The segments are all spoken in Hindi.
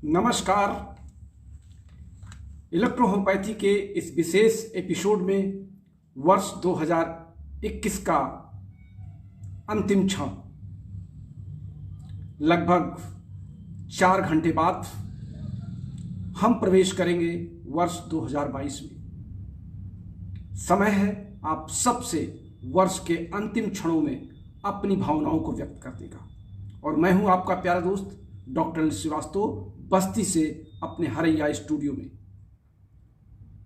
नमस्कार। इलेक्ट्रोहोम्योपैथी के इस विशेष एपिसोड में वर्ष 2021 का अंतिम क्षण लगभग 4 घंटे बाद हम प्रवेश करेंगे वर्ष 2022 में। समय है आप सबसे वर्ष के अंतिम क्षणों में अपनी भावनाओं को व्यक्त करने का। और मैं हूं आपका प्यारा दोस्त डॉक्टर श्रीवास्तव, बस्ती से अपने हरैया स्टूडियो में।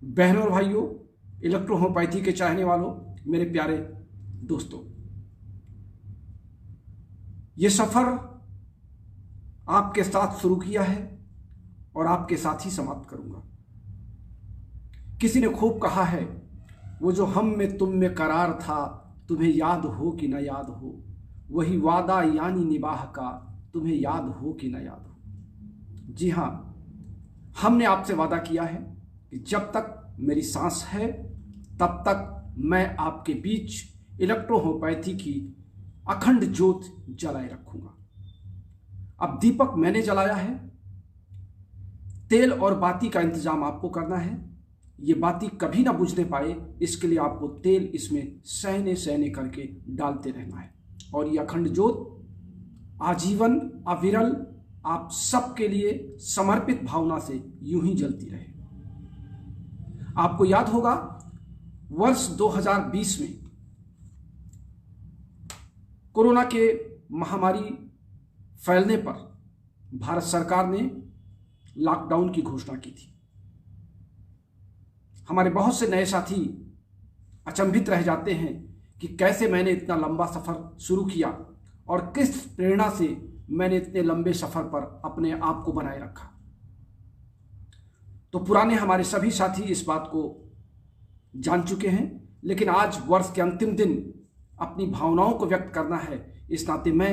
बहनों और भाइयों, इलेक्ट्रोहोम्योपैथी के चाहने वालों, मेरे प्यारे दोस्तों, ये सफर आपके साथ शुरू किया है और आपके साथ ही समाप्त करूंगा। किसी ने खूब कहा है, वो जो हम में तुम में करार था, तुम्हें याद हो कि न याद हो, वही वादा यानी निबाह का, तुम्हें याद हो कि न याद हो। जी हाँ, हमने आपसे वादा किया है कि जब तक मेरी सांस है तब तक मैं आपके बीच इलेक्ट्रोहोम्योपैथी की अखंड ज्योत जलाए रखूंगा। अब दीपक मैंने जलाया है, तेल और बाती का इंतजाम आपको करना है। ये बाती कभी ना बुझने पाए, इसके लिए आपको तेल इसमें सहने सहने करके डालते रहना है। और ये अखंड ज्योत आजीवन अविरल आप सबके लिए समर्पित भावना से यूं ही जलती रहे। आपको याद होगा वर्ष 2020 में कोरोना के महामारी फैलने पर भारत सरकार ने लॉकडाउन की घोषणा की थी। हमारे बहुत से नए साथी अचंभित रह जाते हैं कि कैसे मैंने इतना लंबा सफर शुरू किया और किस प्रेरणा से मैंने इतने लंबे सफर पर अपने आप को बनाए रखा। तो पुराने हमारे सभी साथी इस बात को जान चुके हैं, लेकिन आज वर्ष के अंतिम दिन अपनी भावनाओं को व्यक्त करना है। इस नाते मैं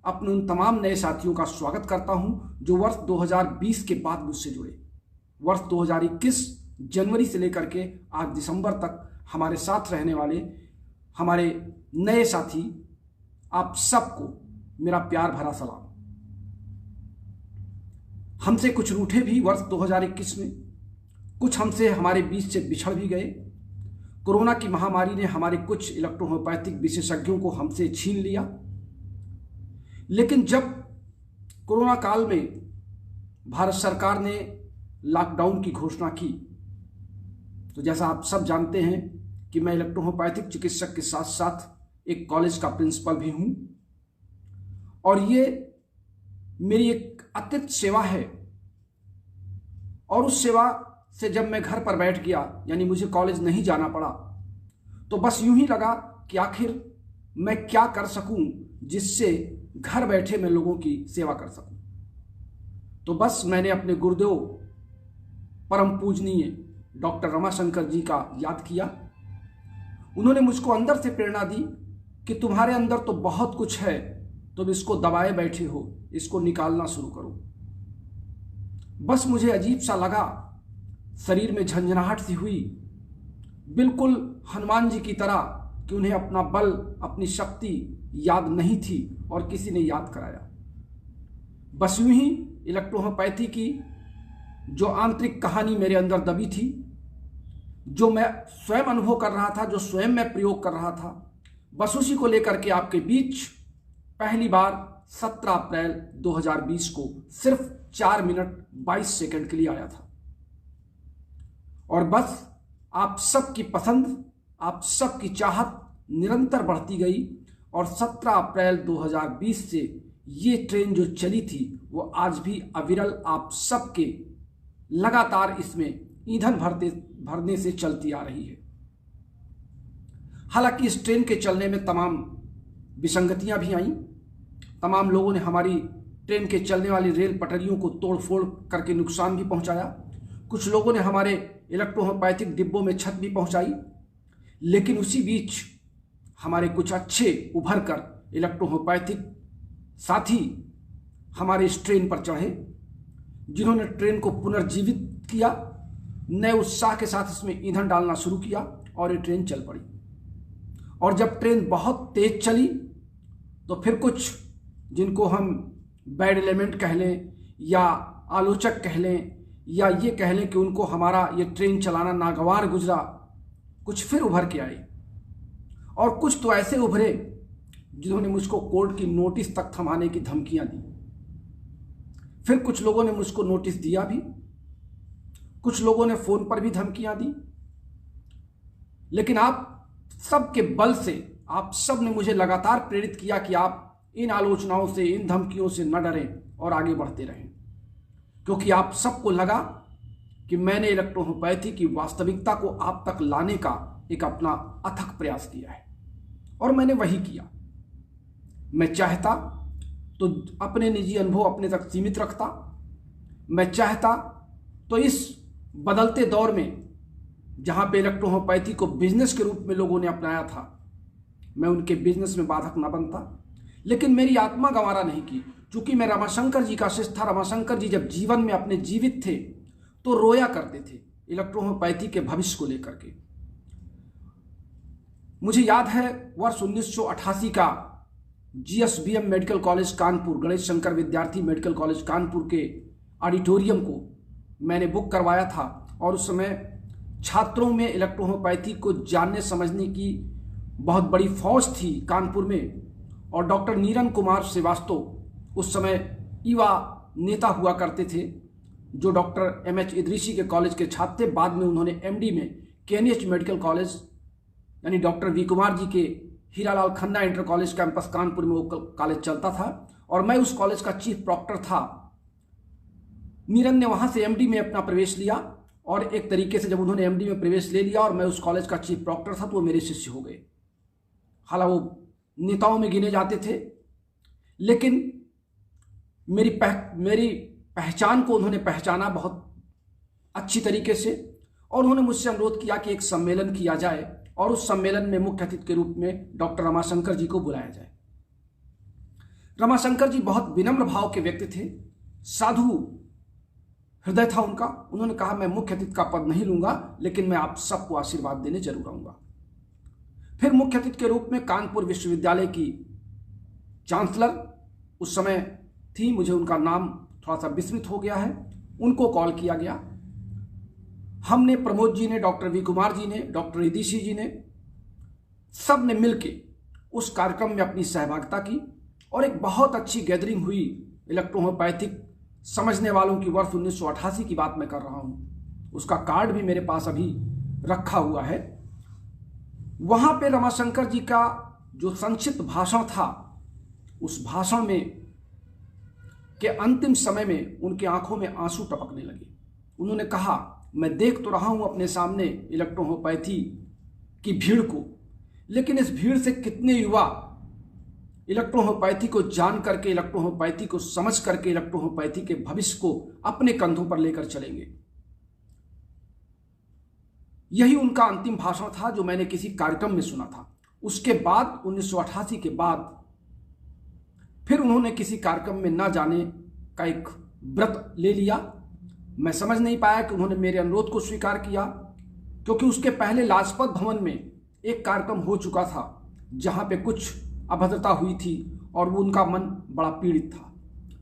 अपने उन तमाम नए साथियों का स्वागत करता हूं जो वर्ष 2020 के बाद मुझसे जुड़े। वर्ष 2021 जनवरी से लेकर के आज दिसंबर तक हमारे साथ रहने वाले हमारे नए साथी, आप सबको मेरा प्यार भरा सलाम। हमसे कुछ रूठे भी वर्ष 2021 में, कुछ हमसे हमारे बीच से बिछड़ भी गए। कोरोना की महामारी ने हमारे कुछ इलेक्ट्रोहोम्योपैथिक विशेषज्ञों को हमसे छीन लिया। लेकिन जब कोरोना काल में भारत सरकार ने लॉकडाउन की घोषणा की, तो जैसा आप सब जानते हैं कि मैं इलेक्ट्रोहोम्योपैथिक चिकित्सक के साथ साथ एक कॉलेज का प्रिंसिपल भी हूं, और ये मेरी एक अतिरिक्त सेवा है। और उस सेवा से जब मैं घर पर बैठ गया, यानी मुझे कॉलेज नहीं जाना पड़ा, तो बस यूं ही लगा कि आखिर मैं क्या कर सकूं जिससे घर बैठे मैं लोगों की सेवा कर सकूं। तो बस मैंने अपने गुरुदेव परम पूजनीय डॉक्टर रमाशंकर जी का याद किया। उन्होंने मुझको अंदर से प्रेरणा दी कि तुम्हारे अंदर तो बहुत कुछ है, तुम इसको दबाए बैठे हो, इसको निकालना शुरू करो। बस मुझे अजीब सा लगा, शरीर में झंझनाहट सी हुई, बिल्कुल हनुमान जी की तरह कि उन्हें अपना बल, अपनी शक्ति याद नहीं थी और किसी ने याद कराया। बस यूं ही इलेक्ट्रोहोम्योपैथी की जो आंतरिक कहानी मेरे अंदर दबी थी, जो मैं स्वयं अनुभव कर रहा था, जो स्वयं मैं प्रयोग कर रहा था, बस उसी को लेकर के आपके बीच पहली बार 17 अप्रैल 2020 को सिर्फ 4 मिनट 22 सेकंड के लिए आया था। और बस आप सबकी पसंद, आप सबकी चाहत निरंतर बढ़ती गई और 17 अप्रैल 2020 से ये ट्रेन जो चली थी वो आज भी अविरल आप सबके लगातार इसमें ईंधन भरने से चलती आ रही है। हालांकि इस ट्रेन के चलने में तमाम विसंगतियां भी आईं। तमाम लोगों ने हमारी ट्रेन के चलने वाली रेल पटरियों को तोड़फोड़ करके नुकसान भी पहुंचाया। कुछ लोगों ने हमारे इलेक्ट्रोहोम्योपैथिक डिब्बों में छत भी पहुंचाई। लेकिन उसी बीच हमारे कुछ अच्छे उभर कर इलेक्ट्रोहोम्योपैथिक साथी हमारे इस ट्रेन पर चढ़े, जिन्होंने ट्रेन को पुनर्जीवित किया, नए उत्साह के साथ इसमें ईंधन डालना शुरू किया और ये ट्रेन चल पड़ी। और जब ट्रेन बहुत तेज चली तो फिर कुछ जिनको हम बैड एलिमेंट कह लें या आलोचक कह लें, या ये कह लें कि उनको हमारा ये ट्रेन चलाना नागवार गुजरा, कुछ फिर उभर के आए। और कुछ तो ऐसे उभरे जिन्होंने मुझको कोर्ट की नोटिस तक थमाने की धमकियां दी। फिर कुछ लोगों ने मुझको नोटिस दिया भी, कुछ लोगों ने फोन पर भी धमकियां दी। लेकिन आप सब के बल से आप सब ने मुझे लगातार प्रेरित किया कि आप इन आलोचनाओं से, इन धमकियों से न डरें और आगे बढ़ते रहें, क्योंकि आप सबको लगा कि मैंने इलेक्ट्रोहोम्योपैथी की वास्तविकता को आप तक लाने का एक अपना अथक प्रयास किया है। और मैंने वही किया। मैं चाहता तो अपने निजी अनुभव अपने तक सीमित रखता। मैं चाहता तो इस बदलते दौर में जहां पे इलेक्ट्रोहोम्योपैथी को बिजनेस के रूप में लोगों ने अपनाया था, मैं उनके बिजनेस में बाधक न बनता। लेकिन मेरी आत्मा गंवारा नहीं की, चूंकि मैं रमाशंकर जी का शिष्य था। रमाशंकर जी जब जीवन में अपने जीवित थे तो रोया करते थे इलेक्ट्रोहोम्योपैथी के भविष्य को लेकर के। मुझे याद है वर्ष 1988 का GSBM medical college Kanpur, Ganesh Shankar विद्यार्थी मेडिकल कॉलेज कानपुर के ऑडिटोरियम को मैंने बुक करवाया था। और उस समय छात्रों में इलेक्ट्रोहोम्योपैथी को जानने समझने की बहुत बड़ी फौज थी कानपुर में। और डॉक्टर नीरन कुमार श्रीवास्तव उस समय युवा नेता हुआ करते थे, जो डॉक्टर MH इदरीसी के कॉलेज के छात्र थे। बाद में उन्होंने MD में KNH मेडिकल कॉलेज, यानी डॉक्टर V कुमार जी के Hiralal Khanna inter college campus Kanpur में वो कॉलेज चलता था, और मैं उस कॉलेज का चीफ प्रॉक्टर था। नीरन ने वहां से MD में अपना प्रवेश लिया, और एक तरीके से जब उन्होंने MD में प्रवेश ले लिया और मैं उस कॉलेज का चीफ प्रॉक्टर था, तो वो मेरे शिष्य हो गए। हालांकि वो नेताओं में गिने जाते थे, लेकिन मेरी पहचान को उन्होंने पहचाना बहुत अच्छी तरीके से। और उन्होंने मुझसे अनुरोध किया कि एक सम्मेलन किया जाए, और उस सम्मेलन में मुख्य अतिथि के रूप में डॉक्टर रमाशंकर जी को बुलाया जाए। रमाशंकर जी बहुत विनम्र भाव के व्यक्ति थे, साधु हृदय था उनका। उन्होंने कहा, मैं मुख्य अतिथि का पद नहीं लूंगा, लेकिन मैं आप सबको आशीर्वाद देने जरूर आऊंगा। फिर मुख्य अतिथि के रूप में कानपुर विश्वविद्यालय की चांसलर उस समय थी, मुझे उनका नाम थोड़ा सा विस्मृत हो गया है, उनको कॉल किया गया। हमने, प्रमोद जी ने, डॉक्टर V कुमार जी ने, डॉक्टर इदरीसी जी ने, सब ने मिलके उस कार्यक्रम में अपनी सहभागिता की, और एक बहुत अच्छी गैदरिंग हुई इलेक्ट्रोहोम्योपैथिक समझने वालों की। वर्ष 1988 की बात मैं कर रहा हूं, उसका कार्ड भी मेरे पास अभी रखा हुआ है। वहां पे रमाशंकर जी का जो संक्षिप्त भाषण था, उस भाषण में के अंतिम समय में उनके आंखों में आंसू टपकने लगे। उन्होंने कहा, मैं देख तो रहा हूं अपने सामने इलेक्ट्रोहोम्योपैथी की भीड़ को, लेकिन इस भीड़ से कितने युवा इलेक्ट्रोहोम्योपैथी को जान करके, इलेक्ट्रोहोम्योपैथी को समझ करके, इलेक्ट्रोहोम्योपैथी के भविष्य को अपने कंधों पर लेकर चलेंगे। यही उनका अंतिम भाषण था जो मैंने किसी कार्यक्रम में सुना था। उसके बाद 1988 के बाद फिर उन्होंने किसी कार्यक्रम में ना जाने का एक व्रत ले लिया। मैं समझ नहीं पाया कि उन्होंने मेरे अनुरोध को स्वीकार किया, क्योंकि उसके पहले लाजपत भवन में एक कार्यक्रम हो चुका था जहां पे कुछ अभद्रता हुई थी, और वो उनका मन बड़ा पीड़ित था।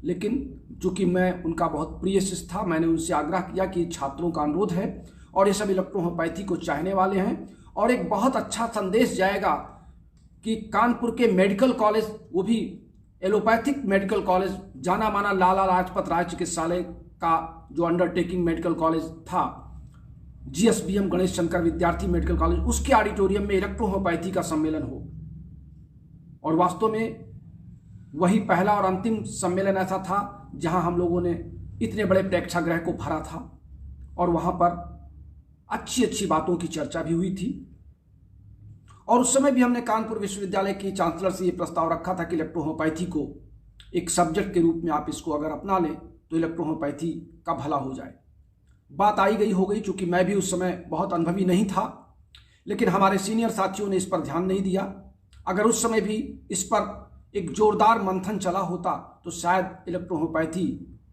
लेकिन चूंकि मैं उनका बहुत प्रिय शिष्य था, मैंने उनसे आग्रह किया कि छात्रों का अनुरोध है और ये सब इलेक्ट्रोहोम्योपैथी को चाहने वाले हैं, और एक बहुत अच्छा संदेश जाएगा कि कानपुर के मेडिकल कॉलेज, वो भी एलोपैथिक मेडिकल कॉलेज, जाना माना लाला लाजपत राय चिकित्सालय का जो अंडरटेकिंग मेडिकल कॉलेज था, GSBM गणेश शंकर विद्यार्थी मेडिकल कॉलेज, उसके ऑडिटोरियम में इलेक्ट्रोहोम्योपैथी का सम्मेलन हो। और वास्तव में वही पहला और अंतिम सम्मेलन ऐसा था जहां हम लोगों ने इतने बड़े प्रेक्षागृह को भरा था, और वहां पर अच्छी अच्छी बातों की चर्चा भी हुई थी। और उस समय भी हमने कानपुर विश्वविद्यालय की चांसलर से यह प्रस्ताव रखा था कि इलेक्ट्रोहोम्योपैथी को एक सब्जेक्ट के रूप में आप इसको अगर अपना लें तो इलेक्ट्रोहोम्योपैथी का भला हो जाए। बात आई गई हो गई, चूंकि मैं भी उस समय बहुत अनुभवी नहीं था, लेकिन हमारे सीनियर साथियों ने इस पर ध्यान नहीं दिया। अगर उस समय भी इस पर एक जोरदार मंथन चला होता तो शायद इलेक्ट्रोहोम्योपैथी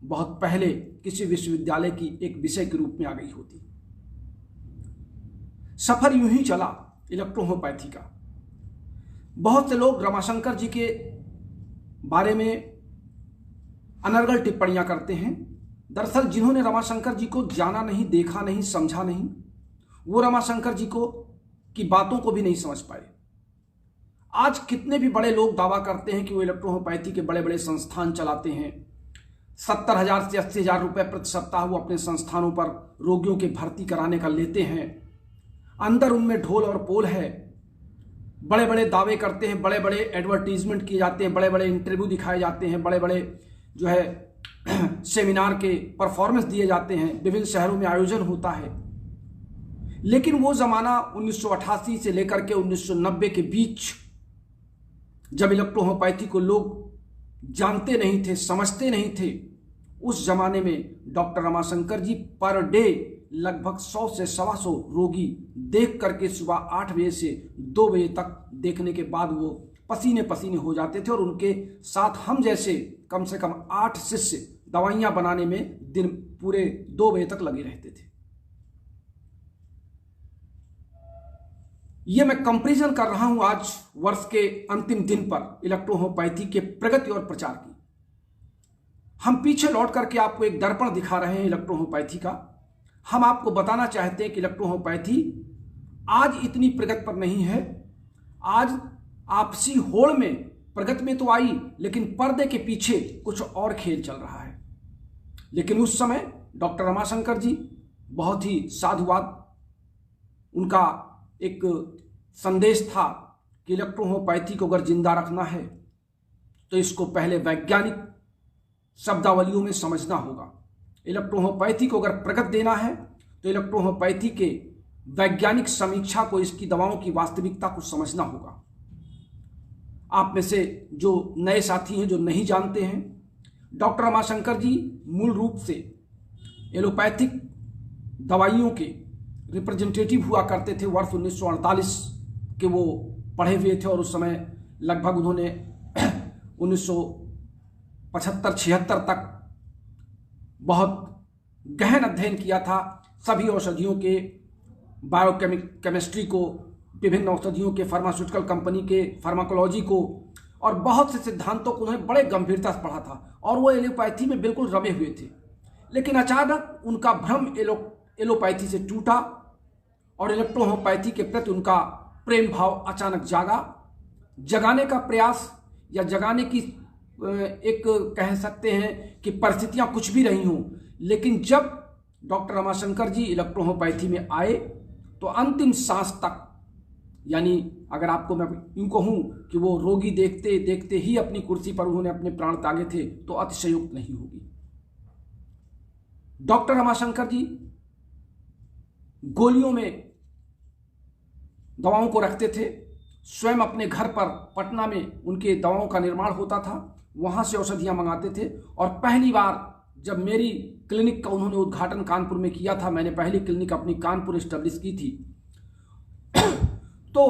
बहुत पहले किसी विश्वविद्यालय की एक विषय के रूप में आ गई होती। सफर यूं ही चला इलेक्ट्रोहोम्योपैथी का। बहुत से लोग रमाशंकर जी के बारे में अनर्गल टिप्पणियां करते हैं। दरअसल जिन्होंने रमाशंकर जी को जाना नहीं, देखा नहीं, समझा नहीं, वो रमाशंकर जी को की बातों को भी नहीं समझ पाए। आज कितने भी बड़े लोग दावा करते हैं कि वो इलेक्ट्रोहोम्योपैथी के बड़े बड़े संस्थान चलाते हैं, 70,000 से 80,000 रुपए प्रति सप्ताह वो अपने संस्थानों पर रोगियों के भर्ती कराने का लेते हैं। अंदर उनमें ढोल और पोल है, बड़े बड़े दावे करते हैं, बड़े बड़े एडवर्टीजमेंट किए जाते हैं, बड़े बड़े इंटरव्यू दिखाए जाते हैं, बड़े बड़े जो है सेमिनार के परफॉर्मेंस दिए जाते हैं, विभिन्न शहरों में आयोजन होता है। लेकिन वो जमाना 1988 से लेकर के 1990 के बीच, जब इलेक्ट्रोहोम्योपैथी को लोग जानते नहीं थे, समझते नहीं थे, उस जमाने में डॉक्टर रमाशंकर जी पर डे लगभग 100 से 125 रोगी देख करके सुबह 8 बजे से 2 बजे तक देखने के बाद वो पसीने पसीने हो जाते थे। और उनके साथ हम जैसे कम से कम 8 शिष्य दवाइयां बनाने में दिन पूरे 2 बजे तक लगे रहते थे। ये मैं कंपैरिजन कर रहा हूं आज वर्ष के अंतिम दिन पर इलेक्ट्रोहोम्योपैथी के प्रगति और प्रचार की। हम पीछे लौट करके आपको एक दर्पण दिखा रहे हैं इलेक्ट्रोहोम्योपैथी का। हम आपको बताना चाहते हैं कि इलेक्ट्रोहोम्योपैथी आज इतनी प्रगति पर नहीं है। आज आपसी होड़ में प्रगति में तो आई, लेकिन पर्दे के पीछे कुछ और खेल चल रहा है। लेकिन उस समय डॉक्टर रमाशंकर जी बहुत ही साधुवाद, उनका एक संदेश था कि इलेक्ट्रोहोम्योपैथी को अगर जिंदा रखना है तो इसको पहले वैज्ञानिक शब्दावलियों में समझना होगा। इलेक्ट्रोहोम्योपैथी को अगर प्रगति देना है तो इलेक्ट्रोहोम्योपैथी के वैज्ञानिक समीक्षा को, इसकी दवाओं की वास्तविकता को समझना होगा। आप में से जो नए साथी हैं, जो नहीं जानते हैं, डॉक्टर रमाशंकर जी मूल रूप से एलोपैथिक दवाइयों के रिप्रेजेंटेटिव हुआ करते थे। वर्ष 1948 के वो पढ़े हुए थे और उस समय लगभग उन्होंने 1975-76 तक बहुत गहन अध्ययन किया था सभी औषधियों के, बायोकेमिस्ट्री को, विभिन्न औषधियों के, फार्मास्यूटिकल कंपनी के फार्माकोलॉजी को, और बहुत से सिद्धांतों को उन्होंने बड़े गंभीरता से पढ़ा था और वो एलोपैथी में बिल्कुल रमे हुए थे। लेकिन अचानक उनका भ्रम एलोपैथी से टूटा और इलेक्ट्रोहोम्योपैथी के प्रति उनका प्रेम भाव अचानक जागा। जगाने का प्रयास या जगाने की एक कह सकते हैं कि परिस्थितियां कुछ भी रही हों, लेकिन जब डॉक्टर रमाशंकर जी इलेक्ट्रोहोम्योपैथी में आए तो अंतिम सांस तक, यानी अगर आपको मैं यूं कहूं कि वो रोगी देखते देखते ही अपनी कुर्सी पर उन्होंने अपने प्राण त्यागे थे तो अतिशयोक्ति नहीं होगी। डॉक्टर रमाशंकर जी गोलियों में दवाओं को रखते थे, स्वयं अपने घर पर पटना में उनके दवाओं का निर्माण होता था, वहां से औषधियां मंगाते थे। और पहली बार जब मेरी क्लिनिक का उन्होंने उद्घाटन कानपुर में किया था, मैंने पहली क्लिनिक अपनी कानपुर एस्टेब्लिश की थी, तो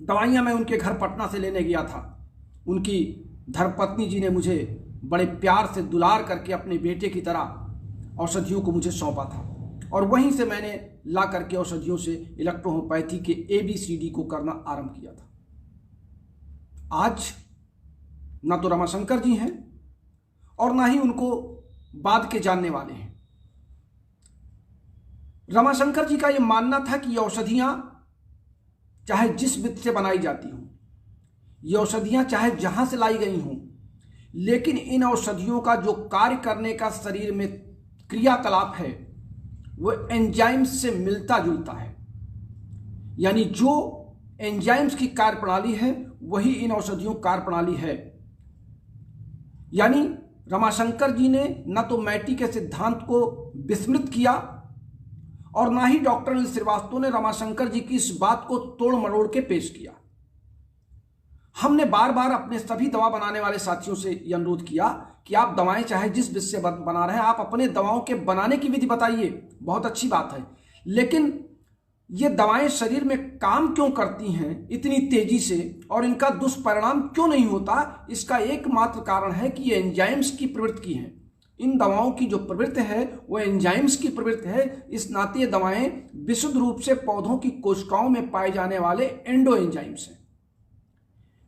दवाइयां मैं उनके घर पटना से लेने गया था। उनकी धर्मपत्नी जी ने मुझे बड़े प्यार से दुलार करके अपने बेटे की तरह औषधियों को मुझे सौंपा था और वहीं से मैंने ला करके औषधियों से इलेक्ट्रोहोम्योपैथी के ABCD को करना आरंभ किया था। आज ना तो रमाशंकर जी हैं और ना ही उनको बाद के जानने वाले हैं। रमाशंकर जी का यह मानना था कि ये औषधियां चाहे जिस विधि से बनाई जाती हों, ये औषधियां चाहे जहां से लाई गई हों, लेकिन इन औषधियों का जो कार्य करने का शरीर में क्रियाकलाप है वो एंजाइम्स से मिलता जुलता है। यानी जो एंजाइम्स की कार्यप्रणाली है वही इन औषधियों की कार्यप्रणाली है। यानी रमाशंकर जी ने न तो मैटी के सिद्धांत को विस्मृत किया और ना ही डॉक्टर अनिल श्रीवास्तव ने रमाशंकर जी की इस बात को तोड़ मरोड़ के पेश किया। हमने बार बार अपने सभी दवा बनाने वाले साथियों से यह अनुरोध किया कि आप दवाएं चाहे जिस विधि से बना रहे हैं, आप अपने दवाओं के बनाने की विधि बताइए, बहुत अच्छी बात है, लेकिन ये दवाएं शरीर में काम क्यों करती हैं इतनी तेजी से और इनका दुष्परिणाम क्यों नहीं होता, इसका एकमात्र कारण है कि ये एंजाइम्स की प्रवृत्ति है। इन दवाओं की जो प्रवृत्ति है वो एंजाइम्स की प्रवृत्ति है। इस नाते ये दवाएं विशुद्ध रूप से पौधों की कोशिकाओं में पाए जाने वाले एंडो एंजाइम्स हैं।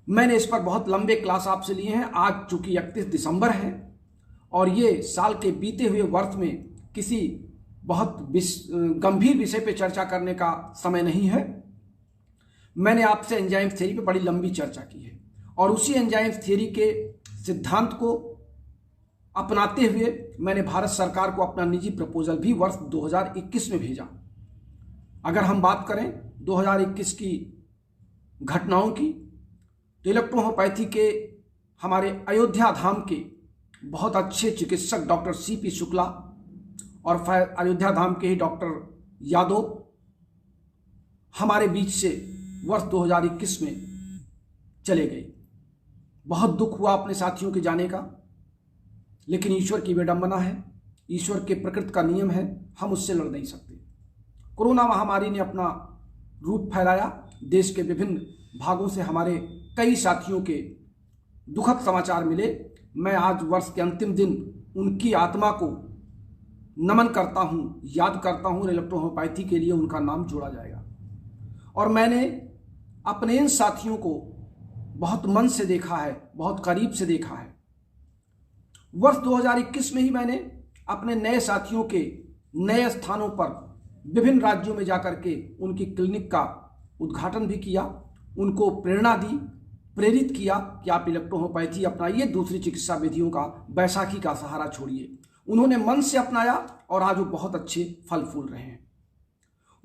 मैंने इस पर बहुत लंबे क्लास आपसे लिए हैं। आज चूंकि 31 दिसंबर है और ये साल के बीते हुए वर्ष में किसी बहुत गंभीर विषय पे चर्चा करने का समय नहीं है। मैंने आपसे एंजाइम थ्योरी पे बड़ी लंबी चर्चा की है और उसी एंजाइम थ्योरी के सिद्धांत को अपनाते हुए मैंने भारत सरकार को अपना निजी प्रपोजल भी वर्ष 2021 में भेजा। अगर हम बात करें 2021 की घटनाओं की, तो इलेक्ट्रोहोम्योपैथी के हमारे अयोध्या धाम के बहुत अच्छे चिकित्सक डॉक्टर CP शुक्ला और अयोध्या धाम के ही डॉक्टर यादव हमारे बीच से वर्ष 2021 में चले गए। बहुत दुख हुआ अपने साथियों के जाने का, लेकिन ईश्वर की विडंबना है, ईश्वर के प्रकृति का नियम है, हम उससे लड़ नहीं सकते। कोरोना महामारी ने अपना रूप फैलाया, देश के विभिन्न भागों से हमारे कई साथियों के दुखद समाचार मिले। मैं आज वर्ष के अंतिम दिन उनकी आत्मा को नमन करता हूँ, याद करता हूँ। इलेक्ट्रोहोम्योपैथी के लिए उनका नाम जोड़ा जाएगा। और मैंने अपने इन साथियों को बहुत मन से देखा है, बहुत करीब से देखा है। वर्ष 2021 में ही मैंने अपने नए साथियों के नए स्थानों पर विभिन्न राज्यों में जाकर के उनकी क्लिनिक का उद्घाटन भी किया, उनको प्रेरणा दी, प्रेरित किया कि आप इलेक्ट्रोहोम्योपैथी अपनाइए, दूसरी चिकित्सा विधियों का, बैसाखी का सहारा छोड़िए। उन्होंने मन से अपनाया और आज वो बहुत अच्छे फल फूल रहे हैं।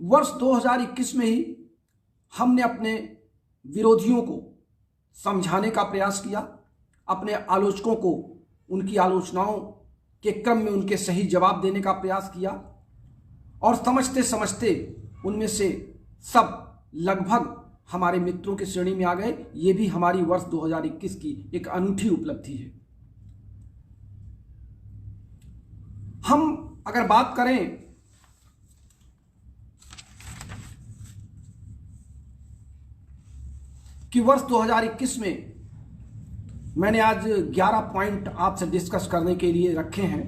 वर्ष 2021 में ही हमने अपने विरोधियों को समझाने का प्रयास किया, अपने आलोचकों को उनकी आलोचनाओं के क्रम में उनके सही जवाब देने का प्रयास किया और समझते समझते उनमें से सब लगभग हमारे मित्रों की श्रेणी में आ गए। ये भी हमारी वर्ष 2021 की एक अनूठी उपलब्धि है। हम अगर बात करें कि वर्ष 2021 में मैंने आज 11 पॉइंट आपसे डिस्कस करने के लिए रखे हैं।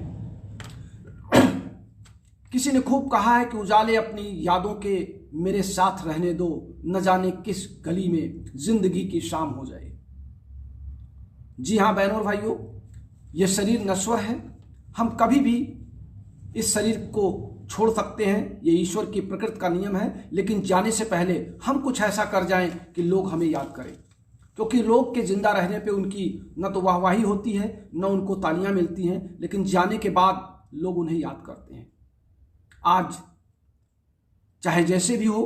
किसी ने खूब कहा है कि उजाले अपनी यादों के मेरे साथ रहने दो, न जाने किस गली में जिंदगी की शाम हो जाए। जी हाँ बहनों और भाइयों, ये शरीर नश्वर है, हम कभी भी इस शरीर को छोड़ सकते हैं, ये ईश्वर की प्रकृति का नियम है। लेकिन जाने से पहले हम कुछ ऐसा कर जाएं कि लोग हमें याद करें, क्योंकि लोग के जिंदा रहने पे उनकी न तो वाहवाही होती है, न उनको तालियां मिलती हैं, लेकिन जाने के बाद लोग उन्हें याद करते हैं। आज चाहे जैसे भी हो,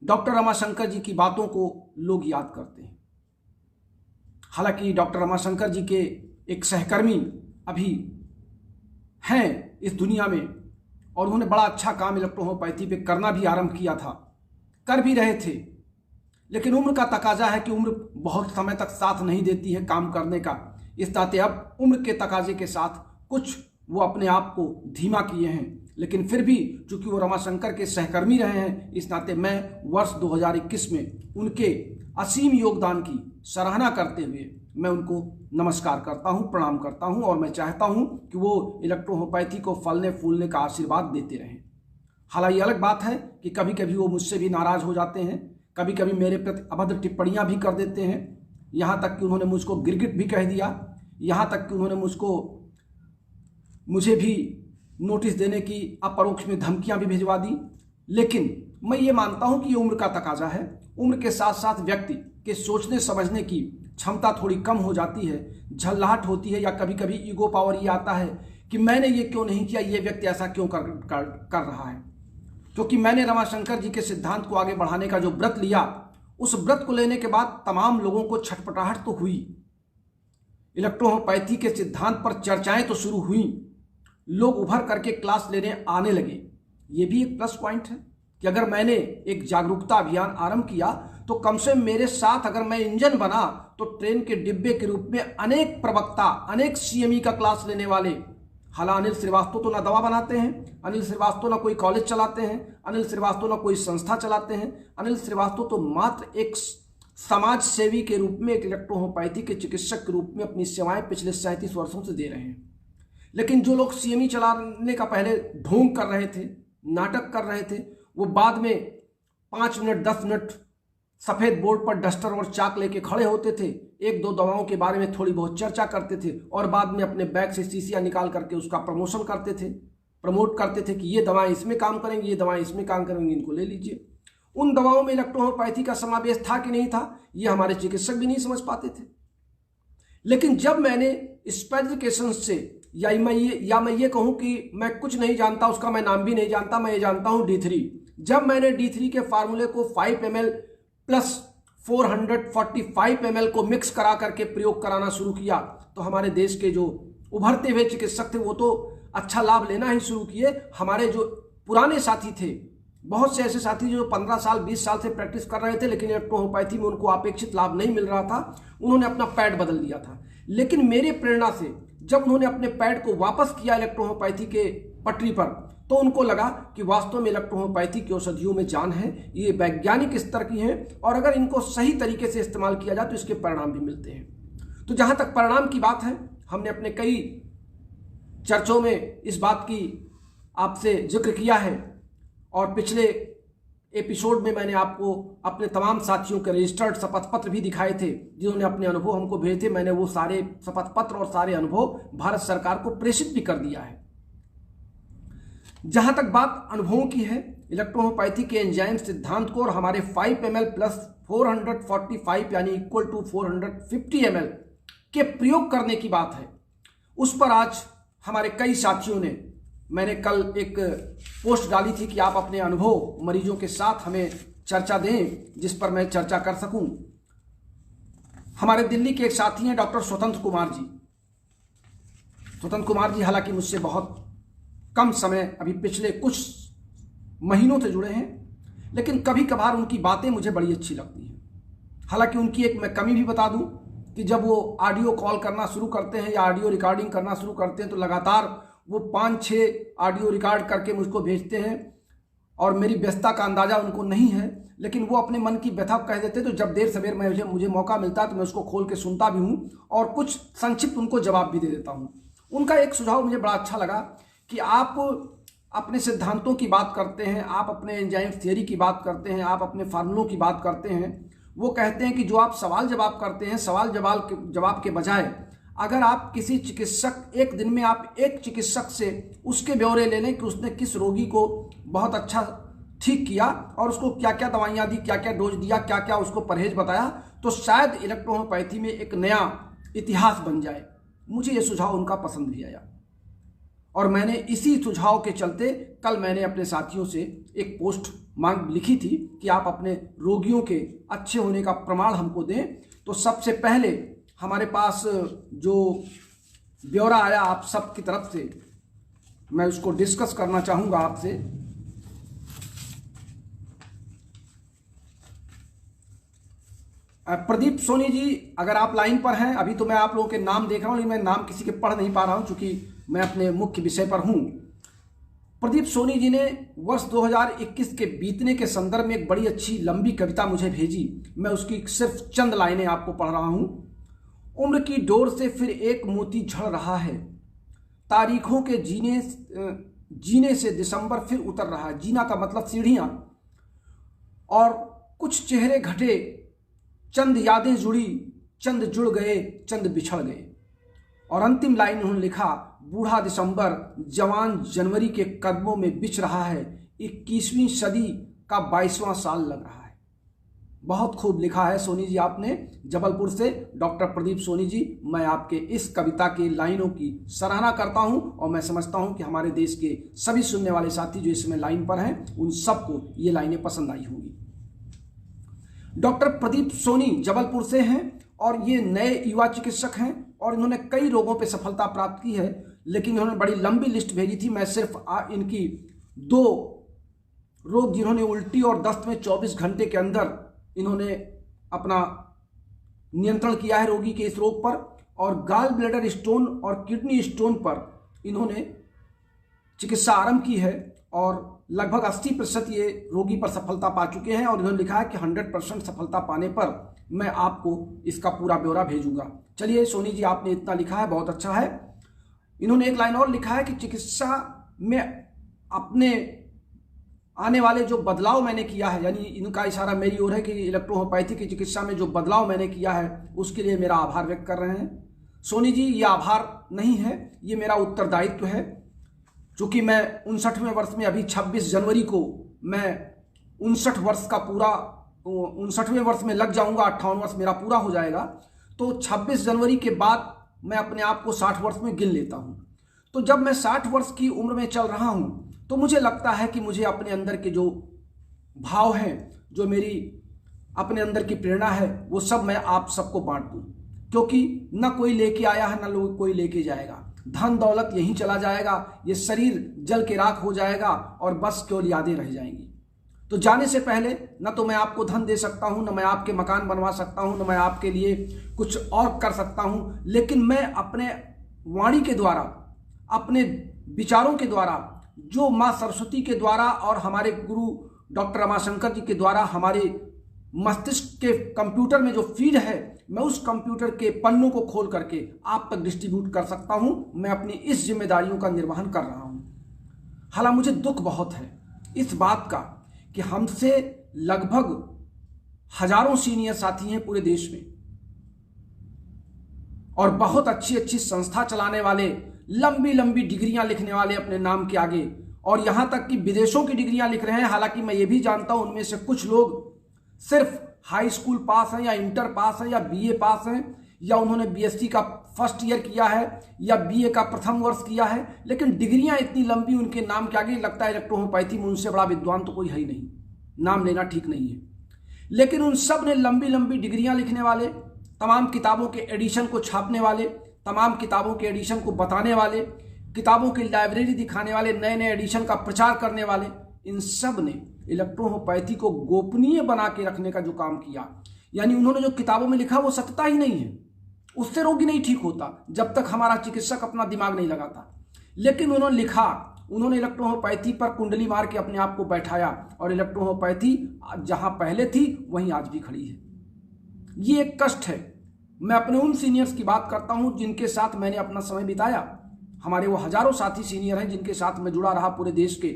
डॉक्टर रमाशंकर जी की बातों को लोग याद करते हैं। हालांकि डॉक्टर रमाशंकर जी के एक सहकर्मी अभी हैं इस दुनिया में और उन्होंने बड़ा अच्छा काम इलेक्ट्रोहोम्योपैथी पे करना भी आरंभ किया था, कर भी रहे थे। लेकिन उम्र का तकाजा है कि उम्र बहुत समय तक साथ नहीं देती है काम करने का। इस नाते अब उम्र के तकाजे के साथ कुछ वो अपने आप को धीमा किए हैं, लेकिन फिर भी चूंकि वो रमाशंकर के सहकर्मी रहे हैं, इस नाते मैं वर्ष 2021 में उनके असीम योगदान की सराहना करते हुए मैं उनको नमस्कार करता हूं, प्रणाम करता हूं और मैं चाहता हूं कि वो इलेक्ट्रोहोम्योपैथी को फलने फूलने का आशीर्वाद देते रहें। हालांकि अलग बात है कि कभी कभी वो मुझसे भी नाराज हो जाते हैं, कभी कभी मेरे प्रति अभद्र टिप्पणियां भी कर देते हैं। यहाँ तक कि उन्होंने मुझको गिरगिट भी कह दिया, यहाँ तक कि उन्होंने मुझे भी नोटिस देने की अपरोक्ष में धमकियां भी भिजवा दी। लेकिन मैं ये मानता हूं कि ये उम्र का तकाजा है। उम्र के साथ साथ व्यक्ति के सोचने समझने की क्षमता थोड़ी कम हो जाती है, झल्लाहट होती है, या कभी कभी ईगो पावर ये आता है कि मैंने ये क्यों नहीं किया, ये व्यक्ति ऐसा क्यों कर रहा है। क्योंकि मैंने रमाशंकर जी के सिद्धांत को आगे बढ़ाने का जो व्रत लिया, उस व्रत को लेने के बाद तमाम लोगों को छटपटाहट तो हुई, इलेक्ट्रोहोम्योपैथी के सिद्धांत पर चर्चाएं तो शुरू हुई, लोग उभर करके क्लास लेने आने लगे। ये भी एक प्लस पॉइंट है कि अगर मैंने एक जागरूकता अभियान आरंभ किया तो कम से मेरे साथ अगर मैं इंजन बना तो ट्रेन के डिब्बे के रूप में अनेक प्रवक्ता, अनेक CME का क्लास लेने वाले। हालांकि अनिल श्रीवास्तव तो ना दवा बनाते हैं, अनिल श्रीवास्तव ना कोई कॉलेज चलाते हैं, अनिल श्रीवास्तव ना कोई संस्था चलाते हैं, अनिल श्रीवास्तव तो मात्र एक समाज सेवी के रूप में, एक इलेक्ट्रोहोम्योपैथी के चिकित्सक के रूप में अपनी सेवाएं पिछले 37 वर्षों से दे रहे हैं। लेकिन जो लोग CME चलाने का पहले ढोंग कर रहे थे, नाटक कर रहे थे, वो बाद में 5 मिनट 10 मिनट सफ़ेद बोर्ड पर डस्टर और चाक लेके खड़े होते थे, एक दो दवाओं के बारे में थोड़ी बहुत चर्चा करते थे और बाद में अपने बैग से शीशियाँ निकाल करके उसका प्रमोशन करते थे, प्रमोट करते थे कि ये दवाएं इसमें काम करेंगी, ये दवाएं इसमें काम करेंगी, इनको ले लीजिए। उन दवाओं में इलेक्ट्रोहोम्योपैथी का समावेश था कि नहीं था, ये हमारे चिकित्सक भी नहीं समझ पाते थे। लेकिन जब मैंने स्पेसिफिकेशन से या मैं ये कहूँ कि मैं कुछ नहीं जानता, उसका मैं नाम भी नहीं जानता, मैं ये जानता हूँ D3। जब मैंने D3 के फार्मूले को 5 ml प्लस 445 ml को मिक्स करा करके प्रयोग कराना शुरू किया तो हमारे देश के जो उभरते हुए चिकित्सक थे वो तो अच्छा लाभ लेना ही शुरू किए। हमारे जो पुराने साथी थे, बहुत से ऐसे साथी जो 15 साल 20 साल से प्रैक्टिस कर रहे थे लेकिन इलेक्ट्रोहोम्योपैथी में उनको अपेक्षित लाभ नहीं मिल रहा था, उन्होंने अपना पैड बदल दिया था। लेकिन मेरे प्रेरणा से जब उन्होंने अपने पैड को वापस किया इलेक्ट्रोहोम्योपैथी के पटरी पर तो उनको लगा कि वास्तव में इलेक्ट्रोहोम्योपैथी की औषधियों में जान है, ये वैज्ञानिक स्तर की हैं और अगर इनको सही तरीके से इस्तेमाल किया जाए तो इसके परिणाम भी मिलते हैं। तो जहाँ तक परिणाम की बात है, हमने अपने कई चर्चों में इस बात की आपसे जिक्र किया है और पिछले एपिसोड में मैंने आपको अपने तमाम साथियों के रजिस्टर्ड शपथ पत्र भी दिखाए थे जिन्होंने अपने अनुभव हमको भेजे थे। मैंने वो सारे शपथ पत्र और सारे अनुभव भारत सरकार को प्रेषित भी कर दिया है। जहां तक बात अनुभवों की है, इलेक्ट्रोहोम्योपैथी के एंजाइम सिद्धांत को और हमारे 5 ml प्लस 445 यानी इक्वल टू 450 ml के प्रयोग करने की बात है, उस पर आज हमारे कई साथियों ने, मैंने कल एक पोस्ट डाली थी कि आप अपने अनुभव मरीजों के साथ हमें चर्चा दें जिस पर मैं चर्चा कर सकूं। हमारे दिल्ली के एक साथी हैं डॉक्टर स्वतंत्र कुमार जी। स्वतंत्र कुमार जी हालांकि मुझसे बहुत कम समय, अभी पिछले कुछ महीनों से जुड़े हैं, लेकिन कभी कभार उनकी बातें मुझे बड़ी अच्छी लगती हैं। हालांकि उनकी एक मैं कमी भी बता दूं कि जब वो ऑडियो कॉल करना शुरू करते हैं या ऑडियो रिकॉर्डिंग करना शुरू करते हैं तो लगातार वो 5-6 ऑडियो रिकॉर्ड करके मुझको भेजते हैं और मेरी व्यस्तता का अंदाज़ा उनको नहीं है, लेकिन वो अपने मन की व्यथा कह देते हैं। तो जब देर सवेर मुझे मौका मिलता है तो मैं उसको खोल के सुनता भी हूँ और कुछ संक्षिप्त उनको जवाब भी दे देता हूँ। उनका एक सुझाव मुझे बड़ा अच्छा लगा कि आप अपने सिद्धांतों की बात करते हैं, आप अपने एंजाइम थियरी की बात करते हैं, आप अपने फार्मूलों की बात करते हैं। वो कहते हैं कि जो आप सवाल जवाब करते हैं, सवाल जवाब के बजाय अगर आप किसी चिकित्सक, एक दिन में आप एक चिकित्सक से उसके ब्यौरे ले लें कि उसने किस रोगी को बहुत अच्छा ठीक किया और उसको क्या क्या दवाइयाँ दी, क्या क्या डोज दिया, क्या क्या उसको परहेज बताया, तो शायद इलेक्ट्रोहोम्योपैथी में एक नया इतिहास बन जाए। मुझे ये सुझाव उनका पसंद भी आया और मैंने इसी सुझाव के चलते कल मैंने अपने साथियों से एक पोस्ट मांग लिखी थी कि आप अपने रोगियों के अच्छे होने का प्रमाण हमको दें। तो सबसे पहले हमारे पास जो ब्यौरा आया आप सब की तरफ से, मैं उसको डिस्कस करना चाहूँगा आपसे। प्रदीप सोनी जी, अगर आप लाइन पर हैं, अभी तो मैं आप लोगों के नाम देख रहा हूँ लेकिन मैं नाम किसी के पढ़ नहीं पा रहा हूँ क्योंकि मैं अपने मुख्य विषय पर हूँ। प्रदीप सोनी जी ने वर्ष 2021 के बीतने के संदर्भ में एक बड़ी अच्छी लंबी कविता मुझे भेजी। मैं उसकी सिर्फ चंद लाइनें आपको पढ़ रहा हूँ। उम्र की डोर से फिर एक मोती झड़ रहा है, तारीखों के जीने से दिसंबर फिर उतर रहा है। जीना का मतलब सीढ़ियाँ। और कुछ चेहरे घटे, चंद यादें जुड़ी, चंद जुड़ गए, चंद बिछड़ गए। और अंतिम लाइन उन्होंने लिखा, बूढ़ा दिसंबर जवान जनवरी के कदमों में बिछ रहा है, 21वीं सदी का 22वां साल लग रहा है। बहुत खूब लिखा है सोनी जी आपने, जबलपुर से डॉक्टर प्रदीप सोनी जी। मैं आपके इस कविता के लाइनों की सराहना करता हूं और मैं समझता हूं कि हमारे देश के सभी सुनने वाले साथी जो इसमें लाइन पर हैं उन सबको ये लाइनें पसंद आई होंगी। डॉक्टर प्रदीप सोनी जबलपुर से हैं और ये नए युवा चिकित्सक हैं और इन्होंने कई रोगों पे सफलता प्राप्त की है, लेकिन इन्होंने बड़ी लंबी लिस्ट भेजी थी। मैं सिर्फ इनकी 2 रोग जिन्होंने उल्टी और दस्त में 24 घंटे के अंदर इन्होंने अपना नियंत्रण किया है रोगी के इस रोग पर, और गाल ब्लैडर स्टोन और किडनी स्टोन पर इन्होंने चिकित्सा आरंभ की है और लगभग 80% ये रोगी पर सफलता पा चुके हैं। और इन्होंने लिखा है कि 100% सफलता पाने पर मैं आपको इसका पूरा ब्यौरा भेजूंगा। चलिए सोनी जी, आपने इतना लिखा है, बहुत अच्छा है। इन्होंने एक लाइन और लिखा है कि चिकित्सा में अपने आने वाले जो बदलाव मैंने किया है, यानी इनका इशारा मेरी ओर है कि इलेक्ट्रोहोम्योपैथी की चिकित्सा में जो बदलाव मैंने किया है उसके लिए मेरा आभार व्यक्त कर रहे हैं। सोनी जी, ये आभार नहीं है, ये मेरा उत्तरदायित्व है। चूँकि मैं 59वें वर्ष में, अभी 26 जनवरी को मैं 59 वर्ष का पूरा 59वें वर्ष में लग जाऊंगा, 58 वर्ष मेरा पूरा हो जाएगा। तो 26 जनवरी के बाद मैं अपने आप को 60 वर्ष में गिन लेता हूँ। तो जब मैं 60 वर्ष की उम्र में चल रहा हूँ तो मुझे लगता है कि मुझे अपने अंदर के जो भाव हैं, जो मेरी अपने अंदर की प्रेरणा है, वो सब मैं आप सबको बांट दूँ, क्योंकि न कोई लेके आया है, न कोई लेके जाएगा। धन दौलत यहीं चला जाएगा, ये शरीर जल के राख हो जाएगा और बस केवल यादें रह जाएंगी। तो जाने से पहले न तो मैं आपको धन दे सकता हूं, न मैं आपके मकान बनवा सकता हूं, न मैं आपके लिए कुछ और कर सकता हूं, लेकिन मैं अपने वाणी के द्वारा, अपने विचारों के द्वारा, जो माँ सरस्वती के द्वारा और हमारे गुरु डॉक्टर रमाशंकर जी के द्वारा हमारे मस्तिष्क के कंप्यूटर में जो फीड है, मैं उस कंप्यूटर के पन्नों को खोल करके आप तक डिस्ट्रीब्यूट कर सकता हूं। मैं अपनी इस जिम्मेदारियों का निर्वहन कर रहा हूं। हालांकि मुझे दुख बहुत है इस बात का कि हमसे लगभग हजारों सीनियर साथी हैं पूरे देश में, और बहुत अच्छी अच्छी संस्था चलाने वाले, लंबी लंबी डिग्रियां लिखने वाले अपने नाम के आगे, और यहां तक कि विदेशों की डिग्रियां लिख रहे हैं। हालांकि मैं ये भी जानता हूं उनमें से कुछ लोग सिर्फ हाई स्कूल पास हैं, या इंटर पास हैं, या बीए पास हैं, या उन्होंने बीएससी का फर्स्ट ईयर किया है, या बीए का प्रथम वर्ष किया है, लेकिन डिग्रियां इतनी लंबी उनके नाम के आगे, लगता है इलेक्ट्रोहोम्योपैथी में उनसे बड़ा विद्वान तो कोई है ही नहीं। नाम लेना ठीक नहीं है, लेकिन उन सब ने लंबी लंबी डिग्रियां लिखने वाले, तमाम किताबों के एडिशन को छापने वाले, तमाम किताबों के एडिशन को बताने वाले, किताबों की लाइब्रेरी दिखाने वाले, नए नए एडिशन का प्रचार करने वाले, इन सब ने इलेक्ट्रोहोम्योपैथी को गोपनीय बना के रखने का जो काम किया, यानी उन्होंने जो किताबों में लिखा वो सत्यता ही नहीं है, उससे रोगी नहीं ठीक होता जब तक हमारा चिकित्सक अपना दिमाग नहीं लगाता। लेकिन उन्होंने लिखा, उन्होंने इलेक्ट्रोहोम्योपैथी पर कुंडली मार के अपने आप को बैठाया, और इलेक्ट्रोहोम्योपैथी जहां पहले थी वहीं आज भी खड़ी है। ये एक कष्ट है। मैं अपने उन सीनियर्स की बात करता हूं जिनके साथ मैंने अपना समय बिताया। हमारे वो हजारों साथी सीनियर हैं जिनके साथ मैं जुड़ा रहा पूरे देश के,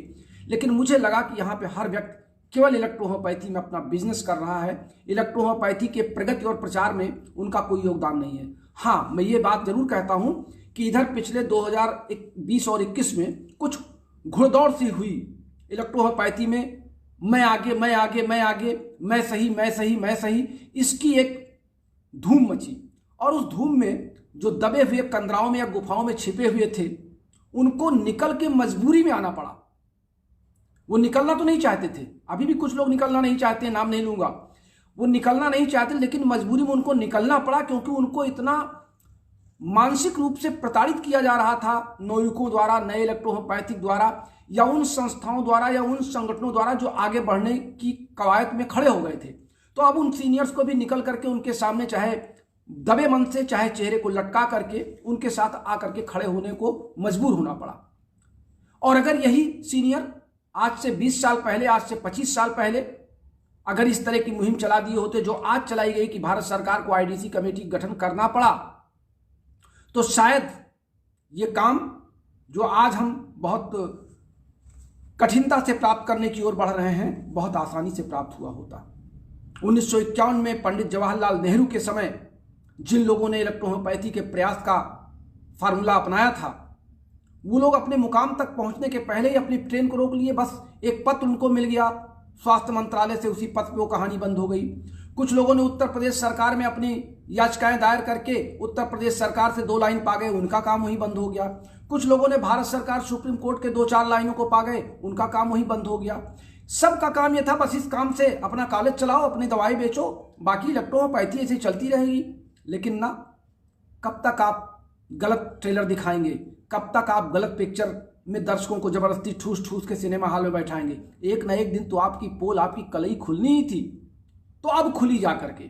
लेकिन मुझे लगा कि यहाँ पे हर व्यक्ति केवल इलेक्ट्रोहोम्योपैथी में अपना बिजनेस कर रहा है, इलेक्ट्रोहोम्योपैथी के प्रगति और प्रचार में उनका कोई योगदान नहीं है। हाँ, मैं ये बात जरूर कहता हूं कि इधर पिछले 2020 और 21 में कुछ घुड़दौड़ सी हुई इलेक्ट्रोहोम्योपैथी में, मैं आगे मैं आगे मैं आगे, मैं सही मैं सही मैं सही, इसकी एक धूम मची। और उस धूम में जो दबे हुए कंदराओं में या गुफाओं में छिपे हुए थे, उनको निकल के मजबूरी में आना पड़ा। वो निकलना तो नहीं चाहते थे, अभी भी कुछ लोग निकलना नहीं चाहते, नाम नहीं लूंगा, वो निकलना नहीं चाहते, लेकिन मजबूरी में उनको निकलना पड़ा, क्योंकि उनको इतना मानसिक रूप से प्रताड़ित किया जा रहा था नौयुकों द्वारा, नए इलेक्ट्रोहोम्योपैथिक द्वारा, या उन संस्थाओं द्वारा, या उन संगठनों द्वारा जो आगे बढ़ने की कवायद में खड़े हो गए थे। तो अब उन सीनियर्स को भी निकल करके उनके सामने, चाहे दबे मन से, चाहे चेहरे को लटका करके, उनके साथ आकर के खड़े होने को मजबूर होना पड़ा। और अगर यही सीनियर आज से 20 साल पहले, आज से 25 साल पहले अगर इस तरह की मुहिम चला दिए होते जो आज चलाई गई कि भारत सरकार को आईडीसी कमेटी गठन करना पड़ा, तो शायद ये काम जो आज हम बहुत कठिनता से प्राप्त करने की ओर बढ़ रहे हैं, बहुत आसानी से प्राप्त हुआ होता। 1951 में पंडित जवाहरलाल नेहरू के समय जिन लोगों ने इलेक्ट्रोहोम्योपैथी के प्रयास का फार्मूला अपनाया था, वो लोग अपने मुकाम तक पहुंचने के पहले ही अपनी ट्रेन को रोक लिए। बस एक पत्र उनको मिल गया स्वास्थ्य मंत्रालय से, उसी पत्र पे वो कहानी बंद हो गई। कुछ लोगों ने उत्तर प्रदेश सरकार में अपनी याचिकाएं दायर करके उत्तर प्रदेश सरकार से 2 लाइन पा गए, उनका काम वहीं बंद हो गया। कुछ लोगों ने भारत सरकार सुप्रीम कोर्ट के 2-4 लाइनों को पा गए, उनका काम वहीं बंद हो गया। सबका काम यह था बस इस काम से अपना कॉलेज चलाओ, अपनी दवाई बेचो, बाकी इलेक्ट्रोहोम्योपैथी ऐसे चलती रहेगी। लेकिन ना, कब तक आप गलत ट्रेलर दिखाएंगे, कब तक आप गलत पिक्चर में दर्शकों को जबरदस्ती ठूस ठूस के सिनेमा हॉल में बैठाएंगे। एक ना एक दिन तो आपकी पोल, आपकी कलई खुलनी ही थी, तो अब खुली जा करके।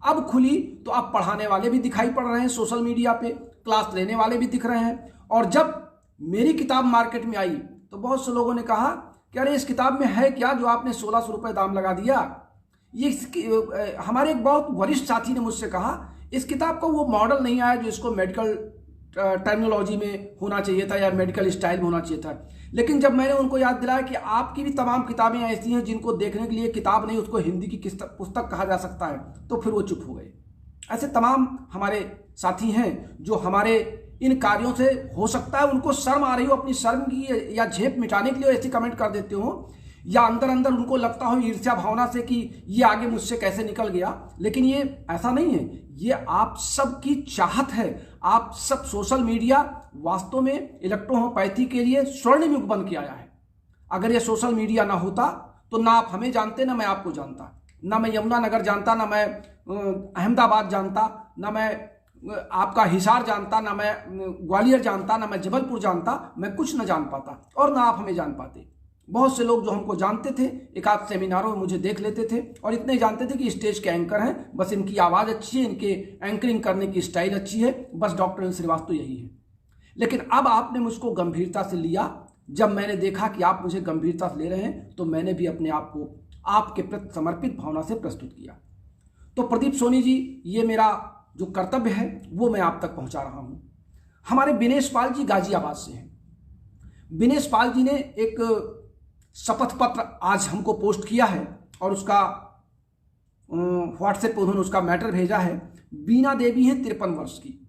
अब खुली तो अब पढ़ाने वाले भी दिखाई पड़ रहे हैं सोशल मीडिया पे, क्लास लेने वाले भी दिख रहे हैं। और जब मेरी किताब मार्केट में आई तो बहुत से लोगों ने कहा कि अरे इस किताब में है क्या जो आपने 1600 रुपये दाम लगा दिया। ये हमारे एक बहुत वरिष्ठ साथी ने मुझसे कहा, इस किताब का वो मॉडल नहीं आया जो इसको मेडिकल टर्मिनोलॉजी में होना चाहिए था या मेडिकल स्टाइल में होना चाहिए था। लेकिन जब मैंने उनको याद दिलाया कि आपकी भी तमाम किताबें ऐसी हैं जिनको देखने के लिए किताब नहीं, उसको हिंदी की पुस्तक कहा जा सकता है, तो फिर वो चुप हो गए। ऐसे तमाम हमारे साथी हैं जो हमारे इन कार्यों से हो सकता है उनको शर्म आ रही हो, अपनी शर्म की या झेप मिटाने के लिए ऐसे कमेंट कर देते हो, या अंदर अंदर उनको लगता हो ईर्ष्या भावना से कि ये आगे मुझसे कैसे निकल गया। लेकिन ये ऐसा नहीं है, ये आप सबकी चाहत है। आप सब सोशल मीडिया वास्तव में इलेक्ट्रोहोम्योपैथी के लिए स्वर्णिम युग बन के आया है। अगर ये सोशल मीडिया ना होता तो ना आप हमें जानते, ना मैं आपको जानता, ना मैं यमुनानगर जानता, ना मैं अहमदाबाद जानता, ना मैं आपका हिसार जानता, ना मैं ग्वालियर जानता, ना मैं जबलपुर जानता, मैं कुछ न जान पाता और ना आप हमें जान पाते। बहुत से लोग जो हमको जानते थे एक आध सेमिनारों में मुझे देख लेते थे और इतने जानते थे कि स्टेज के एंकर हैं, बस इनकी आवाज़ अच्छी है, इनके एंकरिंग करने की स्टाइल अच्छी है, बस डॉक्टर अनिल श्रीवास्तव यही है। लेकिन अब आपने मुझको गंभीरता से लिया। जब मैंने देखा कि आप मुझे गंभीरता से ले रहे हैं तो मैंने भी अपने आप को आपके प्रति समर्पित भावना से प्रस्तुत किया। तो प्रदीप सोनी जी, ये मेरा जो कर्तव्य है वो मैं आप तक पहुंचा रहा हूं। हमारे विनेश पाल जी गाजियाबाद से हैं। विनेश पाल जी ने एक शपथ पत्र आज हमको पोस्ट किया है और उसका व्हाट्सएप पर उन्होंने उसका मैटर भेजा है। बीना देवी हैं 53 वर्ष की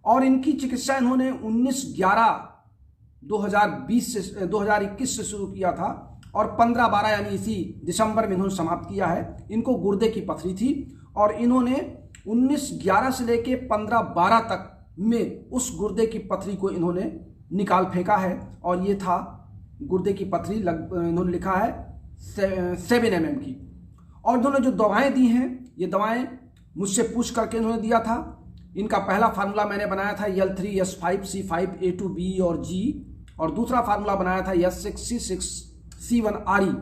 और इनकी चिकित्सा इन्होंने 19/11/2020 से 2021 से शुरू किया था और 15/12 यानी इसी दिसंबर में इन्होंने समाप्त किया है। इनको गुर्दे की पथरी थी और इन्होंने 19/11 से लेके 15/12 तक में उस गुर्दे की पथरी को इन्होंने निकाल फेंका है और ये था गुर्दे की पथरी इन्होंने लिखा है 7 mm की। और इन्होंने जो दवाएं दी हैं ये दवाएं मुझसे पूछ करके इन्होंने दिया था। इनका पहला फार्मूला मैंने बनाया था L3S5C5A2B और G और दूसरा फार्मूला बनाया था S6C6C1RE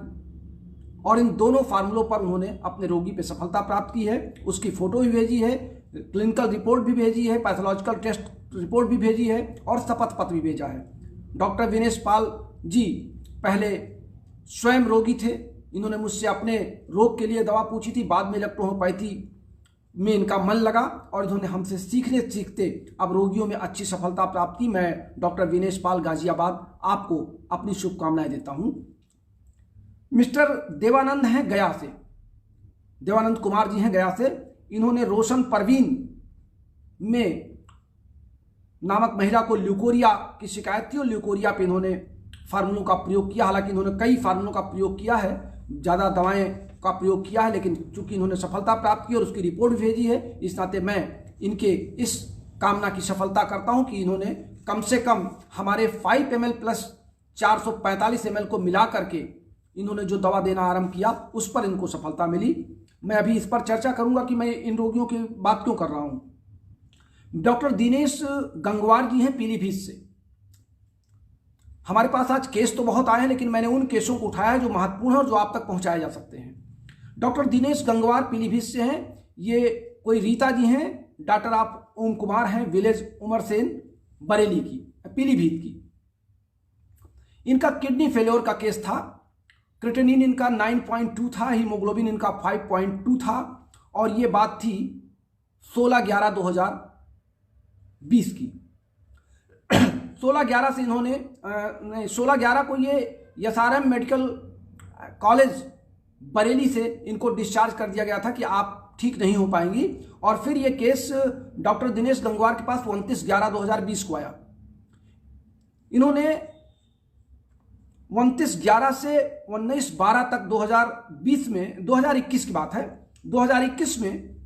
और इन दोनों फार्मूलों पर उन्होंने अपने रोगी पे सफलता प्राप्त की है। उसकी फोटो भी भेजी है, क्लिनिकल रिपोर्ट भी भेजी है, पैथोलॉजिकल टेस्ट रिपोर्ट भी भेजी है और शपथ पत्र भी भेजा है। डॉक्टर विनेश पाल जी पहले स्वयं रोगी थे। इन्होंने मुझसे अपने रोग के लिए दवा पूछी थी, बाद में इलेक्ट्रोहोम्योपैथी में इनका मन लगा और इन्होंने हमसे सीखने सीखते अब रोगियों में अच्छी सफलता प्राप्त की। मैं डॉक्टर विनेश पाल गाजियाबाद आपको अपनी शुभकामनाएं देता हूं। मिस्टर देवानंद हैं गया से, देवानंद कुमार जी हैं गया से। इन्होंने रोशन परवीन में नामक महिला को ल्यूकोरिया की शिकायत थी और ल्यूकोरिया पे इन्होंने फार्मूलों का प्रयोग किया। हालांकि इन्होंने कई फार्मूलों का प्रयोग किया है, ज़्यादा दवाएं का प्रयोग किया है, लेकिन चूंकि इन्होंने सफलता प्राप्त की और उसकी रिपोर्ट भी भेजी है, इस नाते मैं इनके इस कामना की सफलता करता हूं कि इन्होंने कम से कम हमारे 5 ml प्लस 445 ml को मिला करके इन्होंने जो दवा देना आरंभ किया उस पर इनको सफलता मिली। मैं अभी इस पर चर्चा करूंगा कि मैं इन रोगियों की बात क्यों कर रहा हूं। डॉक्टर दिनेश गंगवार जी हैं पीलीभीत से। हमारे पास आज केस तो बहुत आए हैं, लेकिन मैंने उन केसों को उठाया जो महत्वपूर्ण है और जो आप तक पहुंचाए जा सकते हैं। डॉक्टर दिनेश गंगवार पीलीभीत से हैं। ये कोई रीता जी हैं, डॉक्टर आप ओम कुमार हैं, विलेज उमरसेन बरेली की, पीलीभीत की। इनका किडनी फेलियर का केस था। क्रिएटिनिन इनका 9.2 था, हीमोग्लोबिन इनका 5.2 था और ये बात थी 16/11/2020 की। 16/11 से इन्होंने 16/11 को ये SRM मेडिकल कॉलेज बरेली से इनको डिस्चार्ज कर दिया गया था कि आप ठीक नहीं हो पाएंगी। और फिर ये केस डॉक्टर दिनेश गंगवार के पास 29/11/2020 को आया। इन्होंने 29/11 से 19/12 तक 2020 में 2021 की बात है, 2021 में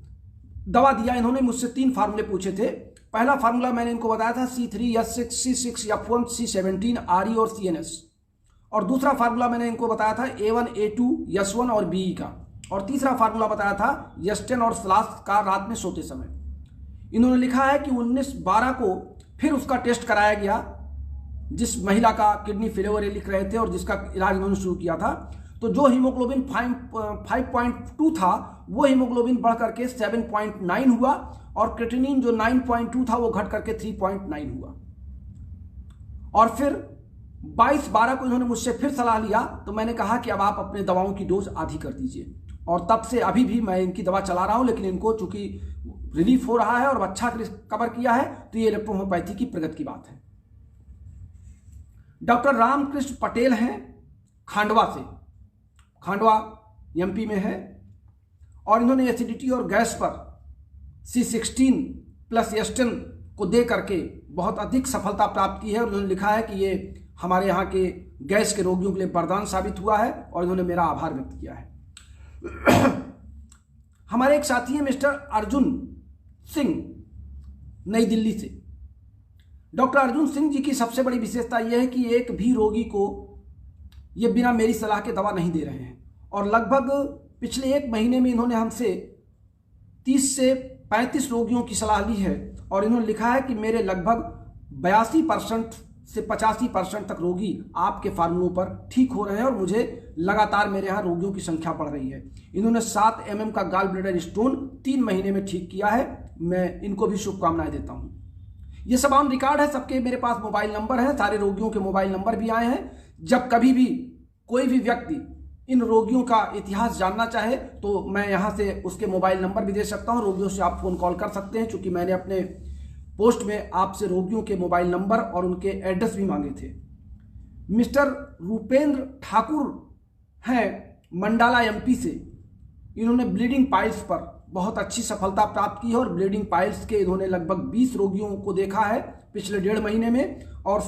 दवा दिया। इन्होंने मुझसे 3 फार्मूले पूछे थे। पहला फार्मूला मैंने इनको बताया था C3S6C6F1C17RE और CNS और दूसरा फार्मूला मैंने इनको बताया था A1 A2 S1 और BE का और तीसरा फार्मूला बताया था S10 और स्लास का रात में सोते समय। इन्होंने लिखा है कि 19/12 को फिर उसका टेस्ट कराया गया जिस महिला का किडनी फेलियर लिख रहे थे और जिसका इलाज इन्होंने शुरू किया था। तो जो हीमोग्लोबिन 5.2 था वो हीमोग्लोबिन बढ़ करके 7.9 हुआ और क्रिएटिनिन जो 9.2 था वो घट करके 3.9 हुआ। और फिर 22/12 को इन्होंने मुझसे फिर सलाह लिया तो मैंने कहा कि अब आप अपने दवाओं की डोज आधी कर दीजिए और तब से अभी भी मैं इनकी दवा चला रहा हूं। लेकिन इनको चूंकि रिलीफ हो रहा है और अच्छा कवर किया है, तो ये इलेक्ट्रोहोम्योपैथी की प्रगति की बात है। डॉक्टर रामकृष्ण पटेल हैं खांडवा से, खांडवा एमपी में है, और इन्होंने एसिडिटी और गैस पर C16 प्लस एस्टेन को दे करके बहुत अधिक सफलता प्राप्त की है। और उन्होंने लिखा है कि ये हमारे यहाँ के गैस के रोगियों के लिए वरदान साबित हुआ है, और इन्होंने मेरा आभार व्यक्त किया है। हमारे एक साथी हैं मिस्टर अर्जुन सिंह, नई दिल्ली से। डॉक्टर अर्जुन सिंह जी की सबसे बड़ी विशेषता यह है कि एक भी रोगी को ये बिना मेरी सलाह के दवा नहीं दे रहे हैं, और लगभग पिछले 1 महीने में इन्होंने हमसे 30 से 35 रोगियों की सलाह ली है, और इन्होंने लिखा है कि मेरे लगभग 82% से 85% तक रोगी आपके फार्मूलों पर ठीक हो रहे हैं, और मुझे लगातार मेरे यहाँ रोगियों की संख्या बढ़ रही है। इन्होंने 7 mm का गॉल ब्लैडर स्टोन 3 महीने में ठीक किया है। मैं इनको भी शुभकामनाएं देता हूँ। ये सब ऑन रिकॉर्ड है, सबके मेरे पास मोबाइल नंबर है, सारे रोगियों के मोबाइल नंबर भी आए हैं। जब कभी भी कोई भी व्यक्ति इन रोगियों का इतिहास जानना चाहे तो मैं यहाँ से उसके मोबाइल नंबर भी दे सकता हूँ। रोगियों से आप फोन कॉल कर सकते हैं, चूंकि मैंने अपने पोस्ट में आपसे रोगियों के मोबाइल नंबर और उनके एड्रेस भी मांगे थे। मिस्टर रूपेंद्र ठाकुर हैं मंडाला एमपी से। इन्होंने ब्लीडिंग पाइल्स पर बहुत अच्छी सफलता प्राप्त की है, और ब्लीडिंग पाइल्स के इन्होंने लगभग 20 रोगियों को देखा है पिछले 1.5 महीने में, और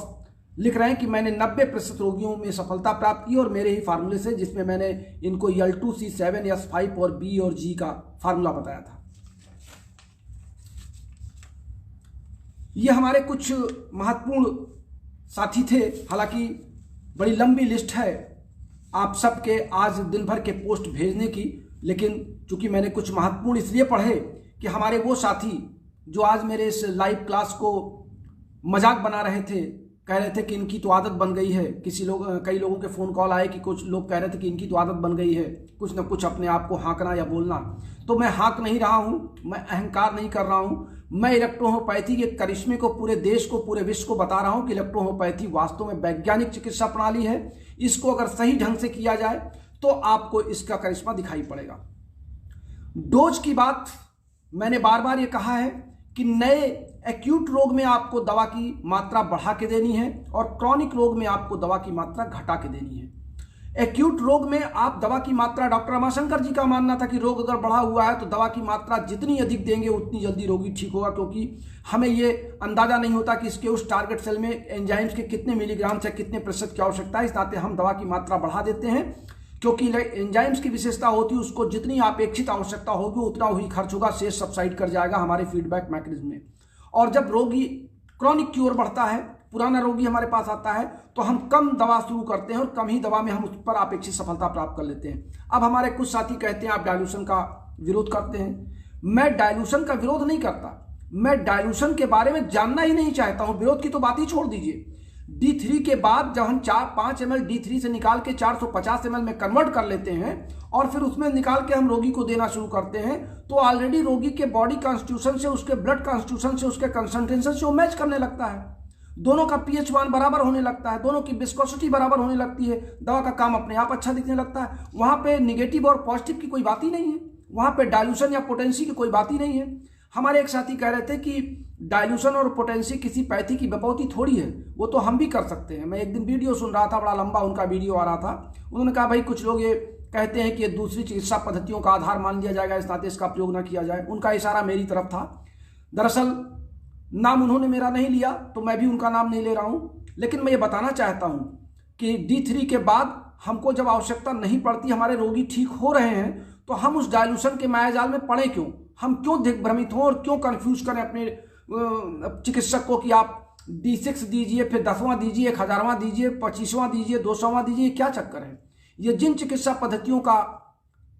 लिख रहे हैं कि मैंने 90% रोगियों में सफलता प्राप्त की, और मेरे ही फार्मूले से, जिसमें मैंने इनको L2C7S5 और B और G का फार्मूला बताया था। ये हमारे कुछ महत्वपूर्ण साथी थे। हालांकि बड़ी लंबी लिस्ट है आप सबके आज दिन भर के पोस्ट भेजने की, लेकिन चूंकि मैंने कुछ महत्वपूर्ण इसलिए पढ़े कि हमारे वो साथी जो आज मेरे इस लाइव क्लास को मजाक बना रहे थे, कह रहे थे कि इनकी तो आदत बन गई है। कई लोगों के फ़ोन कॉल आए कि कुछ लोग कह रहे थे कि इनकी तो आदत बन गई है कुछ ना कुछ अपने आप को हाँकना या बोलना। तो मैं हाँक नहीं रहा हूँ, मैं अहंकार नहीं कर रहा हूँ। मैं इलेक्ट्रोहोम्योपैथी के करिश्मे को पूरे देश को, पूरे विश्व को बता रहा हूँ कि इलेक्ट्रोहोम्योपैथी वास्तव में वैज्ञानिक चिकित्सा प्रणाली है। इसको अगर सही ढंग से किया जाए तो आपको इसका करिश्मा दिखाई पड़ेगा। डोज की बात मैंने बार बार ये कहा है कि नए एक्यूट रोग में आपको दवा की मात्रा बढ़ा के देनी है, और क्रॉनिक रोग में आपको दवा की मात्रा घटा के देनी है। एक्यूट रोग में आप दवा की मात्रा, डॉक्टर रमाशंकर जी का मानना था कि रोग अगर बढ़ा हुआ है तो दवा की मात्रा जितनी अधिक देंगे उतनी जल्दी रोगी ठीक होगा, क्योंकि हमें ये अंदाजा नहीं होता कि इसके उस टारगेट सेल में एंजाइम्स के कितने मिलीग्राम से कितने प्रतिशत की आवश्यकता है। इस नाते हम दवा की मात्रा बढ़ा देते हैं, क्योंकि एंजाइम्स की विशेषता होती है उसको जितनी अपेक्षित आवश्यकता होगी उतना वही खर्च होगा, शेष सब्साइड कर जाएगा हमारे फीडबैक मैकेनिज्म में। और जब रोगी क्रॉनिक की ओर बढ़ता है, पुराना रोगी हमारे पास आता है, तो हम कम दवा शुरू करते हैं और कम ही दवा में हम उस पर अपेक्षित सफलता प्राप्त कर लेते हैं। अब हमारे कुछ साथी कहते हैं आप डायल्यूशन का विरोध करते हैं। मैं डायल्यूशन का विरोध नहीं करता, मैं डायल्यूशन के बारे में जानना ही नहीं चाहता हूं। विरोध की तो बात ही छोड़ दीजिए। D3 के बाद जब हम 5 ml D3 से निकाल के 450 ml में कन्वर्ट कर लेते हैं और फिर उसमें निकाल के हम रोगी को देना शुरू करते हैं, तो ऑलरेडी रोगी के बॉडी कॉन्स्टिट्यूशन से, उसके ब्लड कॉन्स्टिट्यूशन से, उसके कंसंट्रेशन से वो मैच करने लगता है। दोनों का pH मान बराबर होने लगता है, दोनों की विस्कोसिटी बराबर होने लगती है, दवा का काम अपने आप अच्छा दिखने लगता है। वहां पे निगेटिव और पॉजिटिव की कोई बात ही नहीं है, वहां पे डायल्यूशन या पोटेंसी की कोई बात ही नहीं है। हमारे एक साथी कह रहे थे कि डायल्यूशन और पोटेंसी किसी पैथी की विपौती थोड़ी है, वो तो हम भी कर सकते हैं। मैं एक दिन वीडियो सुन रहा था, बड़ा लंबा उनका वीडियो आ रहा था। उन्होंने कहा भाई कुछ लोग ये कहते हैं कि दूसरी चिकित्सा पद्धतियों का आधार मान लिया जाएगा, इस नाते इसका प्रयोग ना किया जाए। उनका इशारा मेरी तरफ था। दरअसल नाम उन्होंने मेरा नहीं लिया तो मैं भी उनका नाम नहीं ले रहा हूँ, लेकिन मैं ये बताना चाहता हूँ कि D3 के बाद हमको जब आवश्यकता नहीं पड़ती, हमारे रोगी ठीक हो रहे हैं, तो हम उस डायल्यूशन के मायाजाल में पड़े क्यों? हम क्यों दिग्भ्रमित हों और क्यों कंफ्यूज करें अपने चिकित्सक को कि आप D6 दीजिए, फिर 10वां दीजिए, 1000वां दीजिए, 25वां दीजिए, 200वां दीजिए। क्या चक्कर है? ये जिन चिकित्सा पद्धतियों का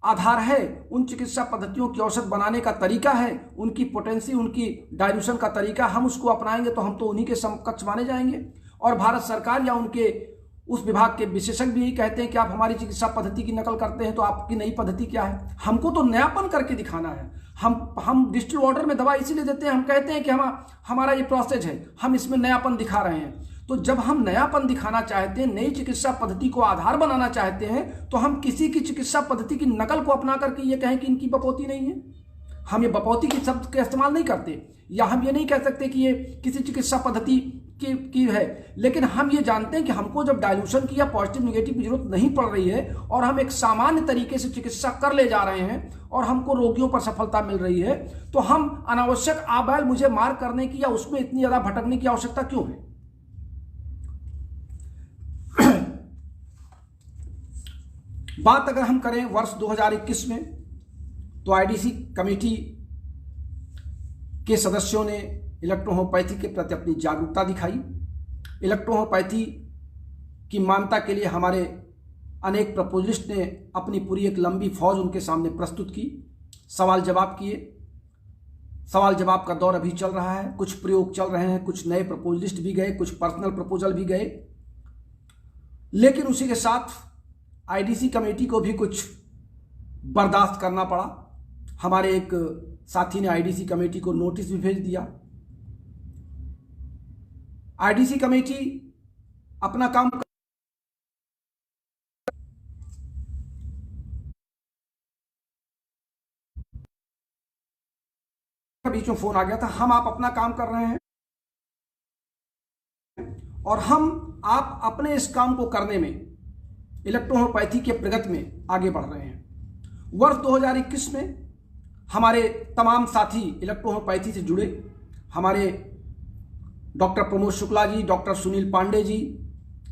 आधार है, उन चिकित्सा पद्धतियों की औषध बनाने का तरीका है, उनकी पोटेंसी, उनकी डायल्यूशन का तरीका, हम उसको अपनाएंगे तो हम तो उन्हीं के समकक्ष माने जाएंगे। और भारत सरकार या उनके उस विभाग के विशेषज्ञ भी यही कहते हैं कि आप हमारी चिकित्सा पद्धति की नकल करते हैं तो आपकी नई पद्धति क्या है? हमको तो नयापन करके दिखाना है। हम डिजिटल ऑर्डर में दवा इसीलिए देते हैं, हम कहते हैं कि हमारा ये प्रोसेस है, हम इसमें नयापन दिखा रहे हैं। तो जब हम नयापन दिखाना चाहते हैं, नई चिकित्सा पद्धति को आधार बनाना चाहते हैं, तो हम किसी की चिकित्सा पद्धति की नकल को अपना करके ये कहें कि इनकी बपोती नहीं है। हम ये बपौती के शब्द का इस्तेमाल नहीं करते, या हम ये नहीं कह सकते कि ये किसी चिकित्सा पद्धति की है, लेकिन हम ये जानते हैं कि हमको जब डाइल्यूशन की या पॉजिटिव निगेटिव की जरूरत नहीं पड़ रही है और हम एक सामान्य तरीके से चिकित्सा कर ले जा रहे हैं और हमको रोगियों पर सफलता मिल रही है, तो हम अनावश्यक आबैल मुझे मार करने की या उसमें इतनी ज्यादा भटकने की आवश्यकता क्यों है। बात अगर हम करें वर्ष 2021 में, तो आईडीसी कमेटी के सदस्यों ने इलेक्ट्रोहोम्योपैथी के प्रति अपनी जागरूकता दिखाई। इलेक्ट्रोहोम्योपैथी की मान्यता के लिए हमारे अनेक प्रपोजलिस्ट ने अपनी पूरी एक लंबी फौज उनके सामने प्रस्तुत की, सवाल जवाब किए। सवाल जवाब का दौर अभी चल रहा है, कुछ प्रयोग चल रहे हैं, कुछ नए प्रपोजलिस्ट भी गए, कुछ पर्सनल प्रपोजल भी गए, लेकिन उसी के साथ आईडीसी कमेटी को भी कुछ बर्दाश्त करना पड़ा। हमारे एक साथी ने आईडीसी कमेटी को नोटिस भी भेज दिया। आईडीसी कमेटी अपना काम बीच में फोन आ गया था, हम आप अपना काम कर रहे हैं और हम आप अपने इस काम को करने में, इलेक्ट्रोहोम्योपैथी के प्रगति में आगे बढ़ रहे हैं। वर्ष 2021 में हमारे तमाम साथी इलेक्ट्रोहोम्योपैथी से जुड़े, हमारे डॉक्टर प्रमोद शुक्ला जी, डॉक्टर सुनील पांडे जी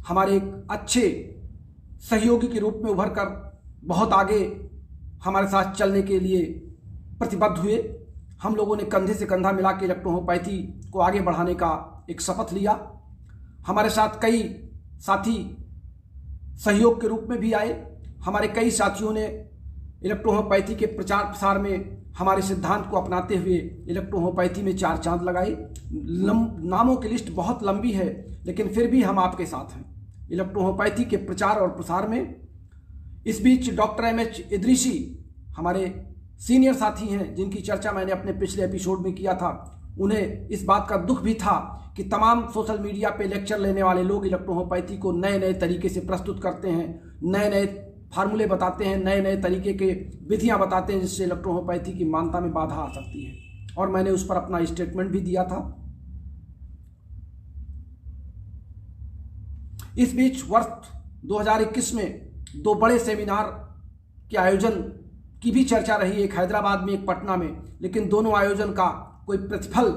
हमारे एक अच्छे सहयोगी के रूप में उभर कर बहुत आगे हमारे साथ चलने के लिए प्रतिबद्ध हुए। हम लोगों ने कंधे से कंधा मिला के इलेक्ट्रोहोम्योपैथी को आगे बढ़ाने का एक शपथ लिया। हमारे साथ कई साथी सहयोग के रूप में भी आए। हमारे कई साथियों ने इलेक्ट्रोहोम्योपैथी के प्रचार प्रसार में हमारे सिद्धांत को अपनाते हुए इलेक्ट्रोहोम्योपैथी में 4 चांद लगाए। नामों की लिस्ट बहुत लंबी है, लेकिन फिर भी हम आपके साथ हैं इलेक्ट्रोहोम्योपैथी के प्रचार और प्रसार में। इस बीच डॉक्टर एमएच इदरीसी हमारे सीनियर साथी हैं, जिनकी चर्चा मैंने अपने पिछले एपिसोड में किया था। उन्हें इस बात का दुख भी था कि तमाम सोशल मीडिया पे लेक्चर लेने वाले लोग इलेक्ट्रोहोम्योपैथी को नए नए तरीके से प्रस्तुत करते हैं, नए नए फार्मूले बताते हैं, नए नए तरीके के विधियां बताते हैं, जिससे इलेक्ट्रोहोम्योपैथी की मान्यता में बाधा आ सकती है। और मैंने उस पर अपना स्टेटमेंट भी दिया था। इस बीच वर्ष 2021 में 2 बड़े सेमिनार के आयोजन की भी चर्चा रही, एक हैदराबाद में, एक पटना में, लेकिन दोनों आयोजन का कोई प्रतिफल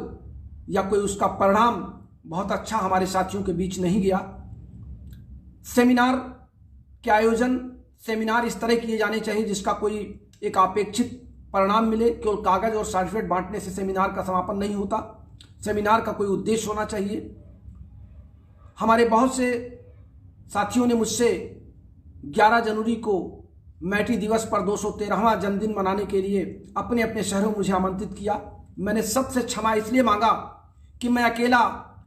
या कोई उसका परिणाम बहुत अच्छा हमारे साथियों के बीच नहीं गया। सेमिनार के आयोजन, सेमिनार इस तरह किए जाने चाहिए जिसका कोई एक अपेक्षित परिणाम मिले। केवल कागज और सर्टिफिकेट बांटने से सेमिनार का समापन नहीं होता, सेमिनार का कोई उद्देश्य होना चाहिए। हमारे बहुत से साथियों ने मुझसे 11 जनवरी को मैटी दिवस पर 213वां जन्मदिन मनाने के लिए अपने अपने शहरों में मुझे आमंत्रित किया। मैंने सबसे क्षमा इसलिए मांगा कि मैं अकेला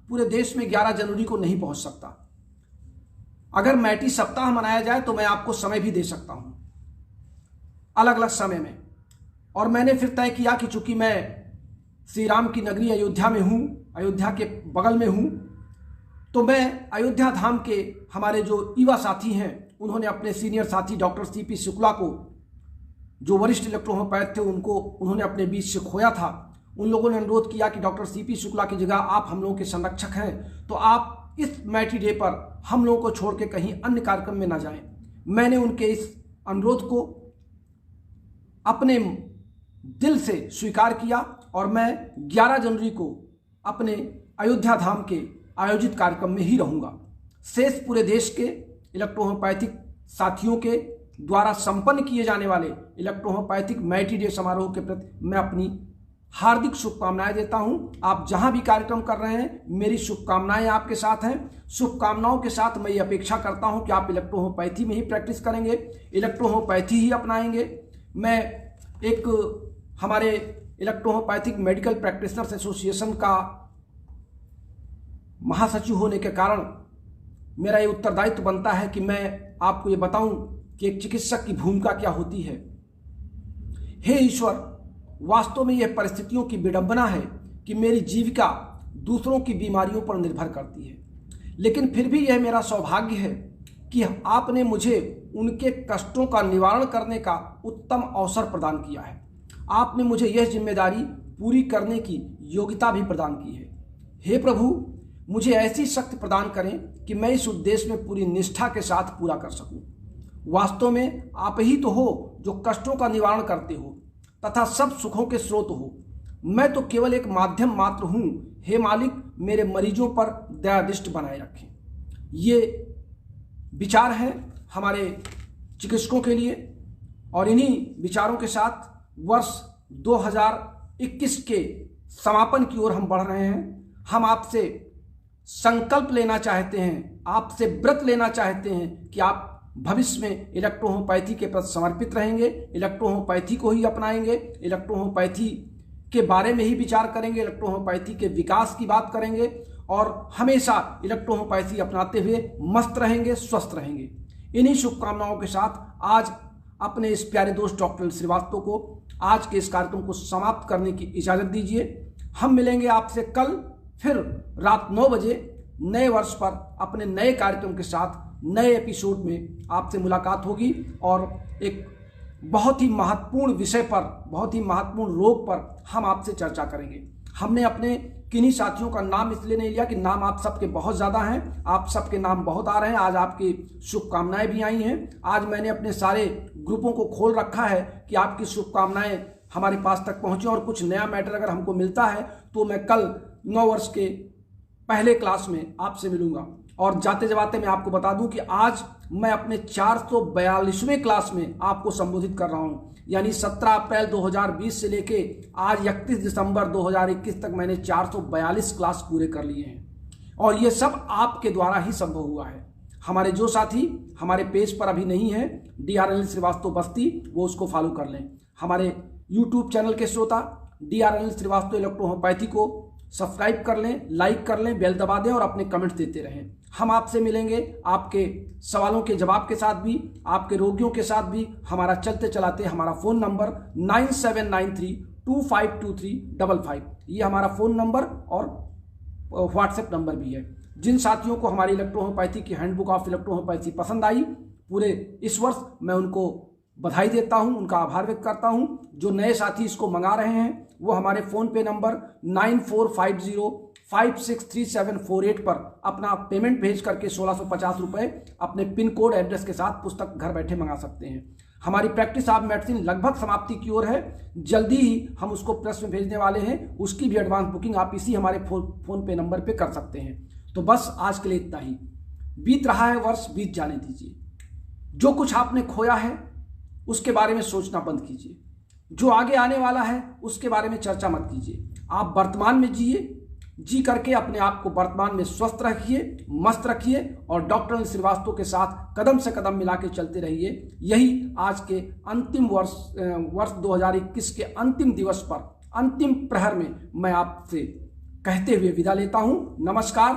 पूरे देश में 11 जनवरी को नहीं पहुंच सकता। अगर मैटी सप्ताह मनाया जाए तो मैं आपको समय भी दे सकता हूं, अलग अलग समय में। और मैंने फिर तय किया कि चूंकि मैं श्री राम की नगरी अयोध्या में हूं, अयोध्या के बगल में हूं, तो मैं अयोध्या धाम के हमारे जो युवा साथी हैं, उन्होंने अपने सीनियर साथी डॉक्टर सीपी शुक्ला को, जो वरिष्ठ इलेक्ट्रोहोम्योपैथ थे, उन्होंने अपने बीच से खोया था। उन लोगों ने अनुरोध किया कि डॉक्टर सीपी शुक्ला की जगह आप हम लोगों के संरक्षक हैं, तो आप इस मैटी डे पर हम लोगों को छोड़ के कहीं अन्य कार्यक्रम में ना जाएं। मैंने उनके इस अनुरोध को अपने दिल से स्वीकार किया और मैं 11 जनवरी को अपने अयोध्या धाम के आयोजित कार्यक्रम में ही रहूंगा। शेष पूरे देश के इलेक्ट्रोहोम्योपैथिक साथियों के द्वारा संपन्न किए जाने वाले इलेक्ट्रोहोम्योपैथिक मैटी डे समारोह के प्रति मैं अपनी हार्दिक शुभकामनाएं देता हूं। आप जहां भी कार्यक्रम कर रहे हैं, मेरी शुभकामनाएं आपके साथ हैं। शुभकामनाओं के साथ मैं ये अपेक्षा करता हूं कि आप इलेक्ट्रोहोम्योपैथी में ही प्रैक्टिस करेंगे, इलेक्ट्रोहोम्योपैथी ही अपनाएंगे। मैं एक हमारे इलेक्ट्रोहोम्योपैथिक मेडिकल प्रैक्टिशनर्स एसोसिएशन का महासचिव होने के कारण मेरा ये उत्तरदायित्व बनता है कि मैं आपको ये बताऊं कि एक चिकित्सक की भूमिका क्या होती है। हे ईश्वर, वास्तव में यह परिस्थितियों की विडंबना है कि मेरी जीविका दूसरों की बीमारियों पर निर्भर करती है, लेकिन फिर भी यह मेरा सौभाग्य है कि आपने मुझे उनके कष्टों का निवारण करने का उत्तम अवसर प्रदान किया है। आपने मुझे यह जिम्मेदारी पूरी करने की योग्यता भी प्रदान की है। हे प्रभु, मुझे ऐसी शक्ति प्रदान करें कि मैं इस उद्देश्य में पूरी निष्ठा के साथ पूरा कर सकूं। वास्तव में आप ही तो हो जो कष्टों का निवारण करते हो तथा सब सुखों के स्रोत हो। मैं तो केवल एक माध्यम मात्र हूं। हे मालिक, मेरे मरीजों पर दया दृष्टि बनाए रखें। ये विचार हैं हमारे चिकित्सकों के लिए और इन्हीं विचारों के साथ वर्ष 2021 के समापन की ओर हम बढ़ रहे हैं। हम आपसे संकल्प लेना चाहते हैं, आपसे व्रत लेना चाहते हैं कि आप भविष्य में इलेक्ट्रोहोमोपैथी के प्रति समर्पित रहेंगे, इलेक्ट्रोहोमोपैथी को ही अपनाएंगे, इलेक्ट्रोहोमोपैथी के बारे में ही विचार करेंगे, इलेक्ट्रोहोमोपैथी के विकास की बात करेंगे और हमेशा इलेक्ट्रोहोमोपैथी अपनाते हुए मस्त रहेंगे, स्वस्थ रहेंगे। इन्हीं शुभकामनाओं के साथ आज अपने इस प्यारे दोस्त डॉक्टर श्रीवास्तव को आज के इस कार्यक्रम को समाप्त करने की इजाज़त दीजिए। हम मिलेंगे आपसे कल फिर रात 9 बजे नए वर्ष पर अपने नए कार्यक्रम के साथ नए एपिसोड में आपसे मुलाकात होगी और एक बहुत ही महत्वपूर्ण विषय पर, बहुत ही महत्वपूर्ण रोग पर हम आपसे चर्चा करेंगे। हमने अपने किन्हीं साथियों का नाम इसलिए नहीं लिया कि नाम आप सबके बहुत ज़्यादा हैं, आप सबके नाम बहुत आ रहे हैं, आज आपकी शुभकामनाएं भी आई हैं। आज मैंने अपने सारे ग्रुपों को खोल रखा है कि आपकी शुभकामनाएं हमारे पास तक पहुँचें और कुछ नया मैटर अगर हमको मिलता है तो मैं कल 9 वर्ष के पहले क्लास में आपसे मिलूंगा। और जाते जाते मैं आपको बता दूं कि आज मैं अपने 442वें क्लास में आपको संबोधित कर रहा हूं, यानी 17 अप्रैल 2020 से लेके आज 31 दिसंबर 2021 तक मैंने 442 क्लास पूरे कर लिए हैं और ये सब आपके द्वारा ही संभव हुआ है। हमारे जो साथी हमारे पेज पर अभी नहीं है, DRNL श्रीवास्तव बस्ती, वो उसको फॉलो कर लें। हमारे YouTube चैनल के श्रोता DRNL श्रीवास्तव इलेक्ट्रोहोमोपैथी को सब्सक्राइब कर लें, लाइक कर लें, बेल दबा दें और अपने कमेंट्स देते रहें। हम आपसे मिलेंगे आपके सवालों के जवाब के साथ भी, आपके रोगियों के साथ भी। हमारा चलते चलाते हमारा फ़ोन नंबर 9793252355, ये हमारा फ़ोन नंबर और व्हाट्सएप नंबर भी है। जिन साथियों को हमारी इलेक्ट्रोहोमोपैथी की हैंडबुक ऑफ इलेक्ट्रोहोमोपैथी पसंद आई पूरे इस वर्ष, मैं उनको बधाई देता हूं, उनका आभार व्यक्त करता हूं। जो नए साथी इसको मंगा रहे हैं वो हमारे फ़ोन पे नंबर 9450563748 पर अपना पेमेंट भेज करके 1650 रुपये अपने पिन कोड एड्रेस के साथ पुस्तक घर बैठे मंगा सकते हैं। हमारी प्रैक्टिस ऑफ मेडिसिन लगभग समाप्ति की ओर है, जल्दी ही हम उसको प्रेस में भेजने वाले हैं। उसकी भी एडवांस बुकिंग आप इसी हमारे फ़ोन पे नंबर पे कर सकते हैं। तो बस आज के लिए इतना ही। बीत रहा है वर्ष, बीत जाने दीजिए। जो कुछ आपने खोया है उसके बारे में सोचना बंद कीजिए, जो आगे आने वाला है उसके बारे में चर्चा मत कीजिए। आप वर्तमान में जिए, जी करके अपने आप को वर्तमान में स्वस्थ रखिए, मस्त रखिए और डॉक्टर श्रीवास्तव के साथ कदम से कदम मिला के चलते रहिए। यही आज के अंतिम वर्ष 2021 के अंतिम दिवस पर, अंतिम प्रहर में मैं आपसे कहते हुए विदा लेता हूं। नमस्कार।